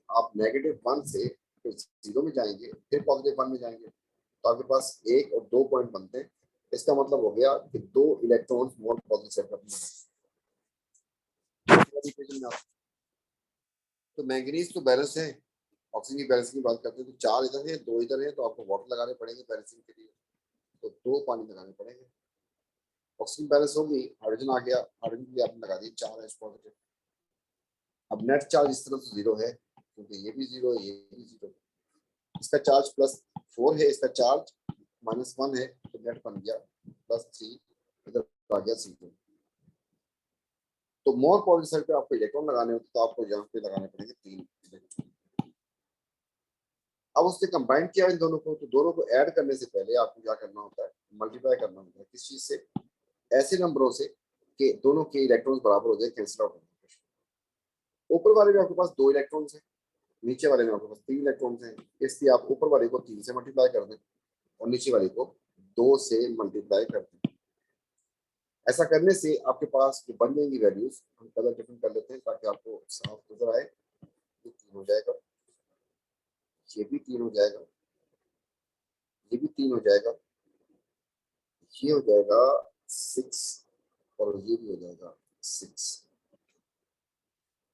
आप -1 से फिर 0 में जाएंगे, फिर +1 में जाएंगे, तो आपके पास 1 और 2 पॉइंट बनते हैं। इसका मतलब हो गया कि 2 इलेक्ट्रॉन्स मोर पॉजिटिव सेट में। तो मैंगनीज तो बैलेंस है। ऑक्सीजन की बैलेंसिंग की बात करते हैं तो 4 इधर है, 2 इधर है, तो आपको वाटर लगाने पड़ेंगे बैलेंसिंग के लिए, तो 2 पानी लगाने पड़ेंगे। ऑक्सीजन बैलेंस होगी, हाइड्रोजन आ गया, हाइड्रोजन के लिए आपने लगा दी 4 H पॉजिटिव। अब नेट चार्ज इस तरफ 0 है, क्योंकि ये भी 0 है, ये भी 0। इसका चार्ज 4 है, इसका चार्ज -1 है, तो नेट बन गया +3, इधर आ गया C2। तो मोर पॉजिटिव साइड पे आपको इलेक्ट्रॉन लगाने होते तो आपको यहाँ पे लगाने पड़ेंगे 3 इलेक्ट्रॉन। अब उसने कंबाइन किया इन दोनों को, तो दोनों को ऐड करने से पहले आपको क्या करना होता है, मल्टीप्लाई करना होता है। किस चीज से? ऐसे नंबरों से कि दोनों के इलेक्ट्रॉन्स बराबर हो जाए, कैंसिल आउट हो जाए। ऊपर वाले में आपके पास 2 इलेक्ट्रॉन्स हैं, नीचे वाले में आपके पास 3 इलेक्ट्रॉन्स हैं, इसलिए आप ऊपर वाले को 3 से मल्टीप्लाई कर दें और नीचे वाले को 2 से मल्टीप्लाई कर दें। ऐसा करने से आपके पास जो बन जाएंगी वैल्यूज, हम कलर डिफरेंट कर लेते हैं ताकि आपको साफ नजर आए। ये 3 हो जाएगा, ये भी 3 हो जाएगा, ये भी 3 हो जाएगा, ये हो जाएगा 6 और ये भी हो जाएगा 6।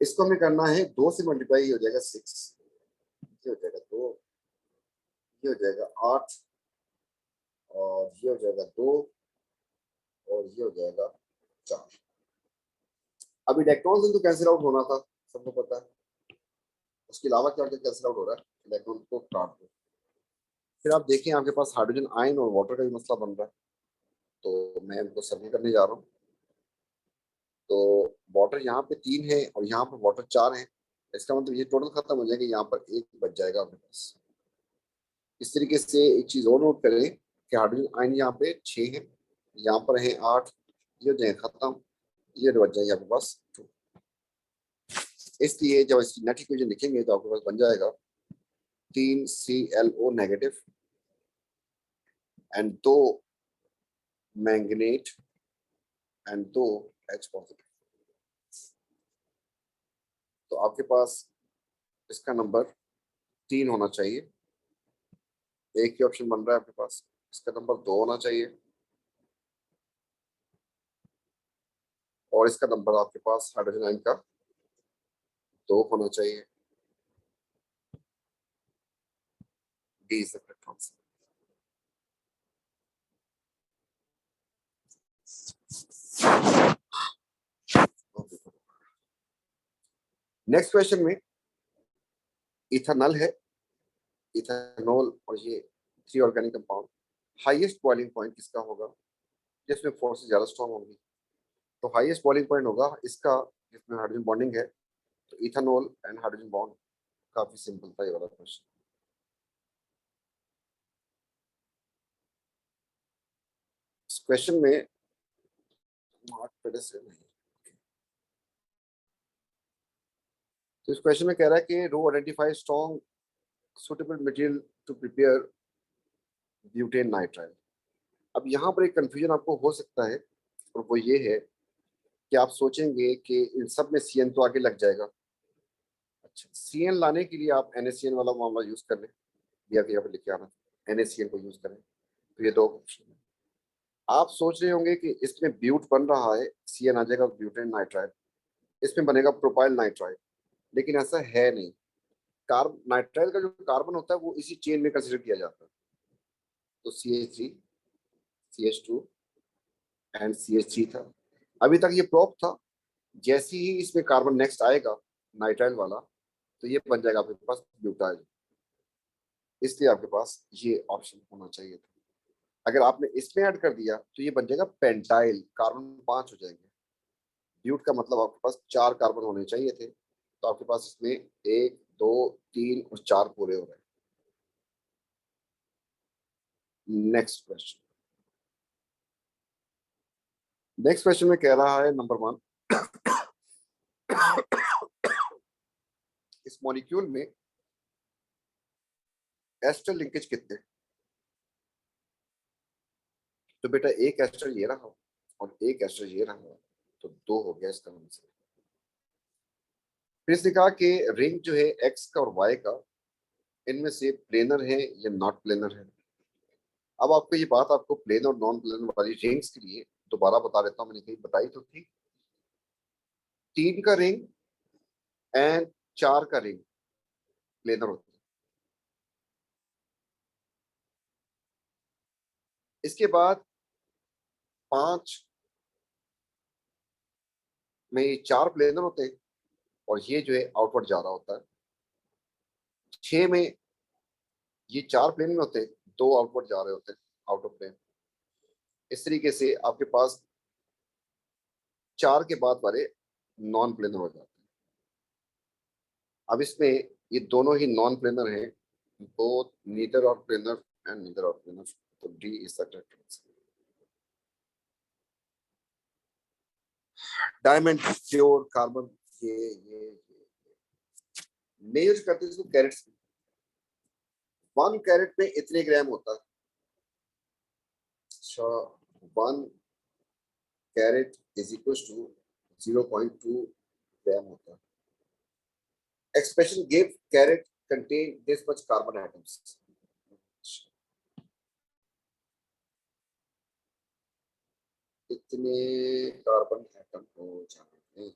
इसको हमें करना है 2 से मल्टीप्लाई, ये हो जाएगा 6, ये हो जाएगा 2, ये हो जाएगा 8 और ये हो जाएगा 2 और ये हो जाएगा 4। अब इलेक्ट्रॉन से तो कैंसिल आउट होना था, सबको पता है। उसके अलावा क्या क्या कैंसिल आउट हो रहा है, इलेक्ट्रॉन को काट दो। फिर आप देखिए आपके पास हाइड्रोजन आयन और वाटर का भी मसला बन रहा है, तो मैं इनको सर्वे करने जा रहा हूँ। तो वाटर यहाँ पे 3 है और यहाँ पर वाटर 4 है, इसका मतलब ये टोटल खत्म हो जाएगा, यहाँ पर 1 बच जाएगा आपके पास। इस तरीके से एक चीज और नोट करें कि हाइड्रोजन आयन यहाँ पे 6 है, यहाँ पर है 8, ये हो जाए खत्म, ये बच जाएगा आपके पास 2। इसलिए जब इसकी नेट इक्वेशन लिखेंगे तो आपके पास बन जाएगा 3ClO negative and 2 manganate and 2 H positive. तो आपके पास इसका नंबर 3 होना चाहिए। एक ही ऑप्शन बन रहा है आपके पास, इसका नंबर 2 होना चाहिए और इसका नंबर आपके पास हाइड्रोजन आयन का 2 होना चाहिए। D is the correct answer. Next question में इथेनॉल है, इथेनॉल और ये 3 organic compound, highest boiling point किसका होगा जिसमें फोर्सेस ज्यादा स्ट्रॉन्ग होंगी? तो हाईएस्ट बॉइलिंग पॉइंट होगा इसका जिसमें हाइड्रोजन बॉन्डिंग है, तो इथेनॉल एंड हाइड्रोजन बॉन्ड। काफी सिंपल था ये वाला क्वेश्चन। इस क्वेश्चन में मार्क पेड़े से नहीं, तो इस क्वेश्चन में कह रहा है कि row identify strong suitable material to prepare butane nitrile. अब यहाँ पर एक कंफ्यूजन आपको हो सकता है और वो ये है कि आप सोचेंगे कि इन सब में CN तो आगे लग जाएगा। अच्छा, CN लाने के लिए आप NaCN वाला मामला यूज कर लें, या यहाँ पे लिखे आना NaCN को यूज करें, तो ये 2 ऑप्शन है। आप सोच रहे होंगे कि इसमें ब्यूट बन रहा है, CN आ जाएगा ब्यूटेन नाइट्राइल, इसमें बनेगा प्रोपाइल नाइट्राइल, लेकिन ऐसा है नहीं। कार्ब नाइट्राइल का जो कार्बन होता है वो इसी चेन में कंसिडर किया जाता है। तो CH3 CH2 एंड CH3 था, अभी तक ये प्रोप था। जैसे ही इसमें कार्बन नेक्स्ट आएगा नाइट्राइल वाला, तो ये बन जाएगा आपके पास ब्यूटाइल। इसलिए आपके पास ये ऑप्शन होना चाहिए था। अगर आपने इसमें ऐड कर दिया तो ये बन जाएगा पेंटाइल, कार्बन 5 हो जाएंगे। ब्यूट का मतलब आपके पास 4 कार्बन होने चाहिए थे, तो आपके पास इसमें 1 2 3 और 4 पूरे हो रहे हैं। नेक्स्ट क्वेश्चन, नेक्स्ट क्वेश्चन में कह रहा है नंबर 1, इस मॉलिक्यूल में एस्टर लिंकेज कितने? तो बेटा एक एस्टर ये रहा और एक एस्टर ये रहा, तो 2 हो गया इसका आंसर। फिर इसने कहा कि रिंग जो है एक्स का और वाई का, इनमें से प्लेनर है या नॉट प्लेनर है। अब आपको ये बात आपको प्लेन और नॉन प्लेनर वाली रिंग्स के लिए दोबारा बता देता हूँ, मैंने कहीं बताई तो थी। 3 का रिंग एंड 4 का रिंग प्लेनर होता है। इसके बाद 5 में ये 4 प्लेनर होते हैं और ये जो है आउटवर्ड जा रहा होता है। 6 में ये 4 प्लेन में होते हैं, 2 आउटवर्ड जा रहे होते हैं आउट ऑफ प्लेन। इस तरीके से आपके पास 4 के बाद वाले नॉन प्लेनर हो जाते हैं। अब इसमें ये दोनों ही नॉन प्लेनर हैं, both neither out planar and neither out planar, तो D is the correct answer. Diamond, pure carbon, ये मैं यूज करते हैं इसको कैरेट्स में। 1 कैरेट में इतने ग्राम होता है। अच्छा, 1 कैरेट इज इक्वल टू 0.2 ग्राम होता है। Expression give caret contain this much carbon atoms. इतने कार्बन एटम हो जाएंगे।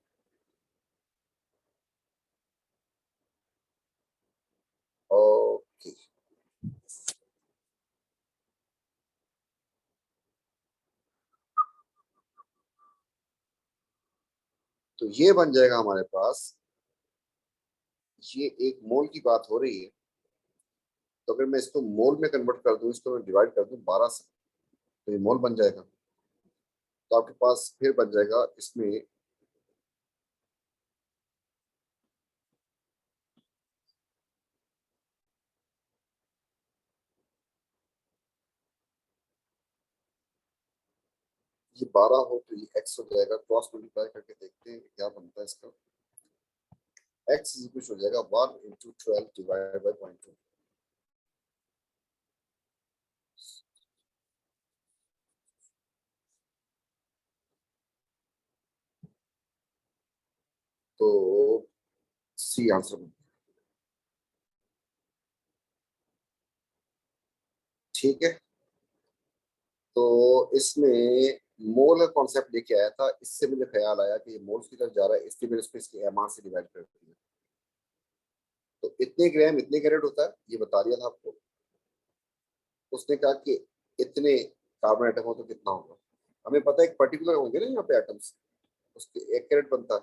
ओके, तो ये बन जाएगा हमारे पास, ये एक मोल की बात हो रही है, तो अगर मैं इसको मोल में कन्वर्ट कर दूं, इसको मैं डिवाइड कर दूं 12 से, तो ये मोल बन जाएगा। तो आपके पास फिर बन जाएगा इसमें ये 12 हो तो ये x हो जाएगा, क्रॉस मल्टीप्लाई करके देखते हैं क्या बनता है इसका। x इज इक्वल हो जाएगा 1 into 12 डिवाइडेड बाय 0.2। तो सी आंसर, ठीक है। तो इसमें मोल का कॉन्सेप्ट लेके आया था, इससे मुझे ख्याल आया कि ये मोल्स की तरफ जा रहा है, इसलिए मैंने इसको इसके एमआर से डिवाइड कर दिया। तो इतने ग्राम इतने कैरेट होता है, ये बता दिया था आपको। उसने कहा कि इतने कार्बन एटम हो तो कितना होगा। हमें पता है एक पर्टिकुलर होंगे ना यहाँ पे एटम्स, उसके 1 कैरेट बनता है।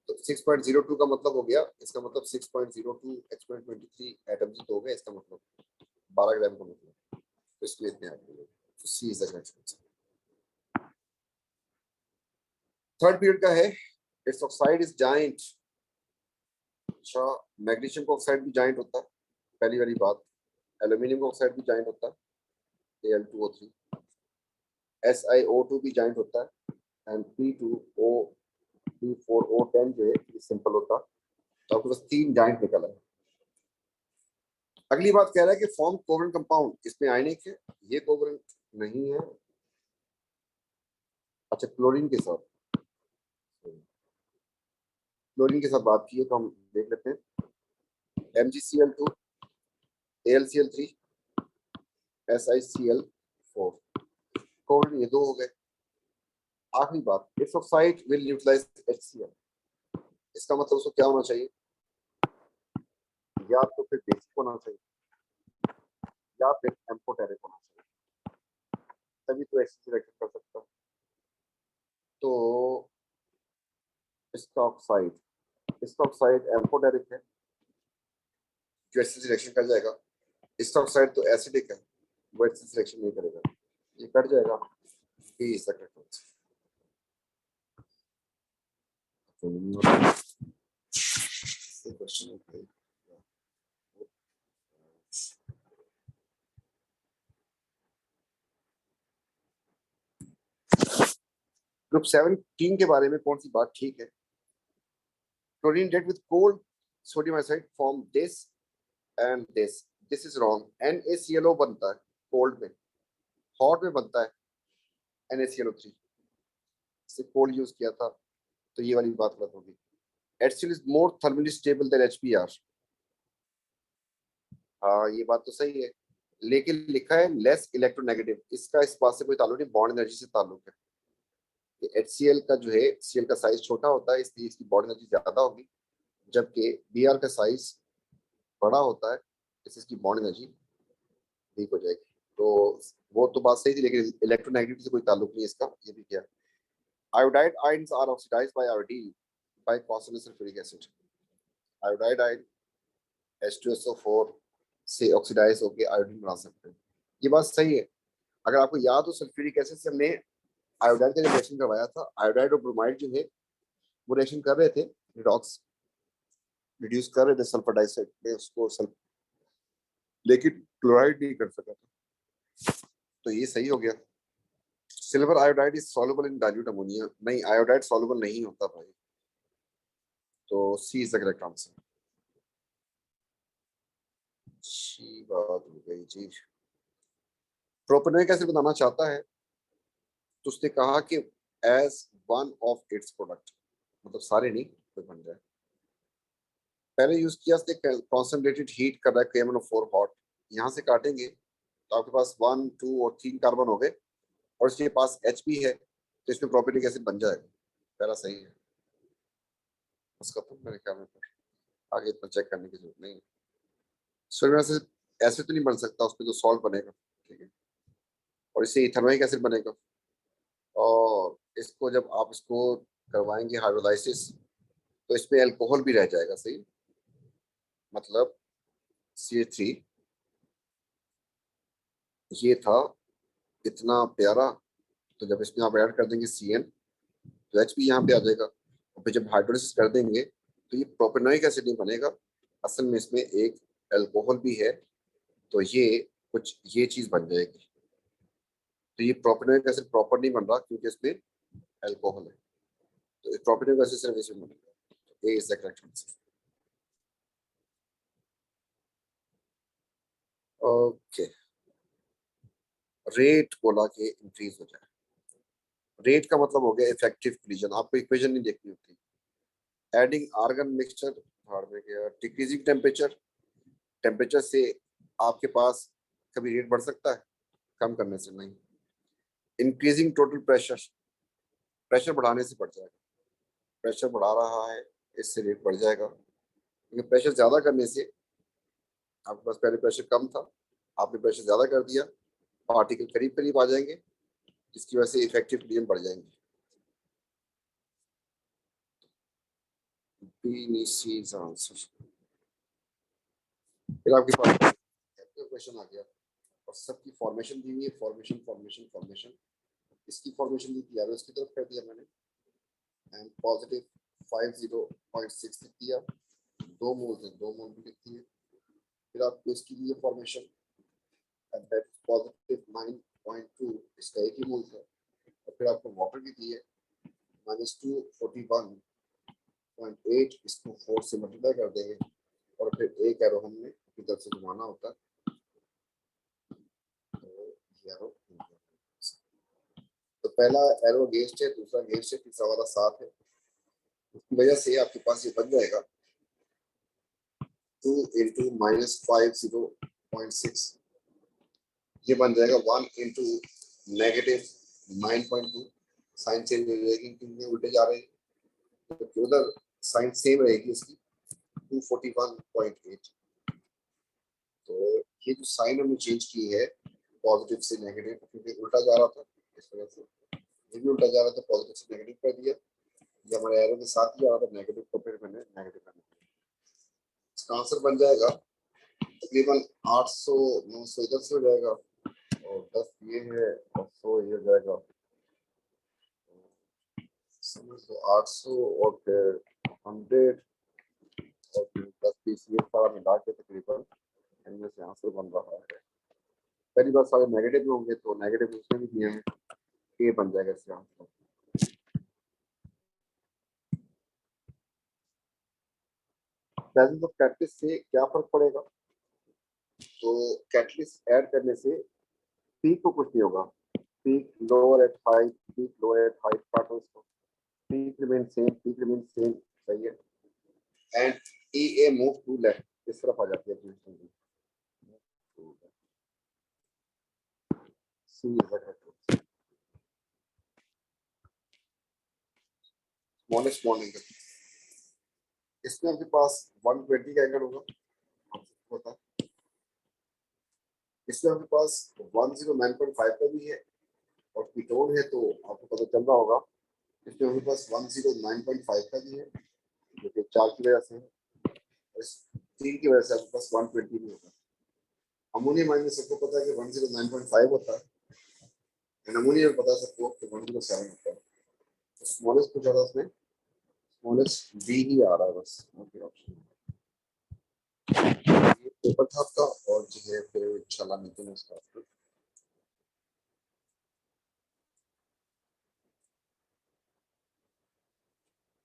तो 6.02 का मतलब हो गया, इसका मतलब 6.02 x23 एटम्स तो हो गए, इसका मतलब 12 ग्राम का मतलब, तो इसलिए इतने एटम। तो C is the correct answer. Third period का है, इट्स ऑक्साइड इज जाइंट। अच्छा, मैग्नीशियम का ऑक्साइड भी जाइंट होता है, पहली वाली बात। एल्यूमिनियम का ऑक्साइड भी जाइंट होता है, Al2O3। SiO2 भी जाइंट होता है, एंड P2O3 4O10 जो है ये सिंपल होता है। तो आपके पास 3 जाइंट निकल है। अगली बात कह रहा है कि फॉर्म कोवेलेंट कंपाउंड, इसमें आयनिक है, ये कोवेलेंट नहीं है। अच्छा, क्लोरीन के साथ, क्लोरीन के साथ बात की है तो हम देख लेते हैं। MgCl2, AlCl3, SiCl4, कोवेलेंट ये 2 हो गए। आखिरी बात, it's oxide will utilize HCl। इसका मतलब उसको क्या होना चाहिए, या तो फिर बेसिक होना चाहिए या फिर एम्फोटेरिक होना चाहिए, तभी तो HCl रिएक्ट कर सकता है। तो इसका ऑक्साइड एम्फोटेरिक है, जो HCl रिएक्शन कर जाएगा। इसका ऑक्साइड तो एसिडिक है, वो HCl रिएक्शन नहीं करेगा, ये कट जाएगा। ये इसका कट क्वेश्चन है। ग्रुप 17 के बारे में कौन सी बात ठीक है। Chlorine date with cold sodium iodide form this and this, this is wrong. NaClO बनता है कोल्ड में, हॉट में बनता है NaClO3। से कोल्ड यूज किया था, तो ये वाली बात गलत होगी। HCl is more thermally stable then HBr। हाँ, ये बात तो सही है, लेकिन लिखा है लेस इलेक्ट्रोनेगेटिव, इसका इस बात से कोई ताल्लुक नहीं, बॉन्ड एनर्जी से ताल्लुक है। HCl का जो है, Cl का साइज छोटा होता है, इसलिए इसकी बॉन्ड एनर्जी ज्यादा होगी, जबकि Br का साइज बड़ा होता है, इससे इसकी बॉन्ड एनर्जी वीक हो जाएगी। तो वो तो बात सही थी, लेकिन इलेक्ट्रोनेगेटिविटी से कोई ताल्लुक नहीं है इसका, ये भी क्या। Iodide ions are oxidised by iodine by consonant sulphuric acid. Iodide ion H2SO4 से ऑक्सीडाइज होकर आयोडीन बना सकते हैं। ये बात सही है। अगर आपको याद हो सल्फ्यूरिक एसिड से हमने आयोडाइड का रिएक्शन करवाया था, आयोडाइड और ब्रोमाइड जो है वो रिएक्शन कर रहे थे, रिडॉक्स रिड्यूस कर रहे थे सल्फर डाइऑक्साइड में उसको लेकिन क्लोराइड नहीं कर सका था, तो ये सही हो गया। Silver iodide is soluble in dilute ammonia. नहीं, आयोडाइड सॉल्युबल नहीं होता भाई, तो C is the correct answer. अच्छी बात हो गई जी। प्रोपेनोइक एसिड बनाना चाहता है तो उसने कहा कि as one of its product, मतलब सारे नहीं, कोई बन जाए। पहले यूज किया उसने कॉन्सेंट्रेटेड हीट कर रहा है KMnO4 हॉट। यहाँ से काटेंगे तो आपके पास 1 2 और 3 कार्बन हो गए और इसके पास H भी है, तो इसमें प्रोपेनिक एसिड बन जाएगा। पहला सही है उसका, तो मेरे ख्याल में आगे इतना चेक करने की जरूरत नहीं है। सोडियम एसिड ऐसे तो नहीं बन सकता, उसमें तो सॉल्ट बनेगा, ठीक है, और इससे इथेनॉइक एसिड बनेगा। और इसको जब आप इसको करवाएंगे हाइड्रोलाइसिस तो इसमें अल्कोहल भी रह जाएगा, सही, मतलब CH3 ये था इतना प्यारा, तो जब इसमें आप ऐड कर देंगे CN तो H भी यहाँ पे आ जाएगा, और फिर जब हाइड्रोलिसिस कर देंगे तो ये प्रोपेनोइक एसिड नहीं बनेगा, असल में इसमें एक अल्कोहल भी है, तो ये कुछ ये चीज बन जाएगी। तो ये प्रोपेनोइक एसिड प्रॉपर नहीं बन रहा क्योंकि इसमें अल्कोहल है, तो प्रोपेनोइक एसिड सिर्फ इसमें बनेगा। तो A is the correct answer. Okay, rate बोला कि इंक्रीज हो जाए। रेट का मतलब हो गया इफेक्टिव कोलिजन, आपको इक्वेशन नहीं देखनी होती। एडिंग आर्गन मिक्सचर, में गया डिक्रीजिंग टेम्परेचर, टेम्परेचर से आपके पास कभी रेट बढ़ सकता है, कम करने से नहीं। इंक्रीजिंग टोटल प्रेशर, प्रेशर बढ़ाने से बढ़ जाएगा, प्रेशर बढ़ा रहा है इससे रेट बढ़ जाएगा, क्योंकि प्रेशर ज्यादा करने से आपके पास पहले प्रेशर कम था, आपने प्रेशर ज्यादा कर दिया, पार्टिकल करीब करीब आ जाएंगे, जिसकी वजह से इफेक्टिव कोलिजन बढ़ जाएंगे। आंसर। फिर आपके पास क्वेश्चन आ गया और सबकी फॉर्मेशन दी हुई है, फॉर्मेशन फॉर्मेशन फॉर्मेशन, इसकी फॉर्मेशन दी थी यार, उसकी तरफ कर दिया मैंने, एंड पॉजिटिव 50.6 लिख दिया, 2 मोल है 2 मोल भी लिख दिए। फिर आपको इसकी दी है फॉर्मेशन एंड दैट पॉजिटिव 9.2, इसका एक ही मोल था, और फिर आपको वाटर की दी है -241.8, इसको 4 से मल्टीप्लाई कर देंगे और फिर एक एरो हमने अपनी तरफ से घुमाना होता है, तो एरो, तो पहला एरो अगेंस्ट है, दूसरा अगेंस्ट है, तीसरा वाला साथ है, उसकी वजह से आपके पास ये बन जाएगा 2 इंटू -50.6, ये बन जाएगा 1 इंटू -9.2, साइन चेंज हो जाएगी क्योंकि उल्टे जा रहे हैं, तो उधर साइन सेम रहेगी इसकी 241.8। तो ये जो साइन हमने चेंज की है पॉजिटिव से नेगेटिव, क्योंकि उल्टा जा रहा था इस वजह से, ये भी उल्टा जा रहा था, पॉजिटिव से नेगेटिव कर दिया, ये हमारे एरो के साथ ही जा रहा था नेगेटिव, तो फिर मैंने नेगेटिव करना। इसका आंसर बन जाएगा तकरीबन 800, 900 इधर से हो जाएगा और 10 ये है और 100 ये हो जाएगा, समझ लो 800 और फिर 100 और फिर 10 20 ये सारा मिला के तकरीबन इनमें से आंसर बन रहा है। पहली बार सारे नेगेटिव में होंगे तो नेगेटिव उसमें भी दिए हैं, ये बन जाएगा इसका आंसर। प्रेजेंस ऑफ कैटलिस्ट से क्या फर्क पड़ेगा, तो कैटलिस्ट ऐड करने से पीक को कुछ नहीं होगा, peak lower at height, peak lower at height काटो इसको, peak remain same, peak remain same, सही है, and A move to left, इस तरफ आ जाती है पोजीशन की, C is the correct. Smallest bond angle, इसमें आपके पास 120 का एंगल होगा, आपको पता है, इसमें आपके पास 109.5 का भी है, और कीटोन है तो आपको पता चल रहा होगा, इसमें आपके पास 109.5 का भी है, जो कि 4 की वजह से है, और इस 3 की वजह से आपके पास 120 भी होगा। अमोनियम आयन में सबको पता है कि 109.5 होता है, एंड अमोनियम में पता है सबको कि 107 होता है। तो स्मॉलेस्ट पूछा था उसमें, स्मॉलेस्ट बी ही आ रहा है बस। ओके ऑप्शन ये पेपर था आपका, और जो है फिर इंशाल्लाह मिलते हैं इसका।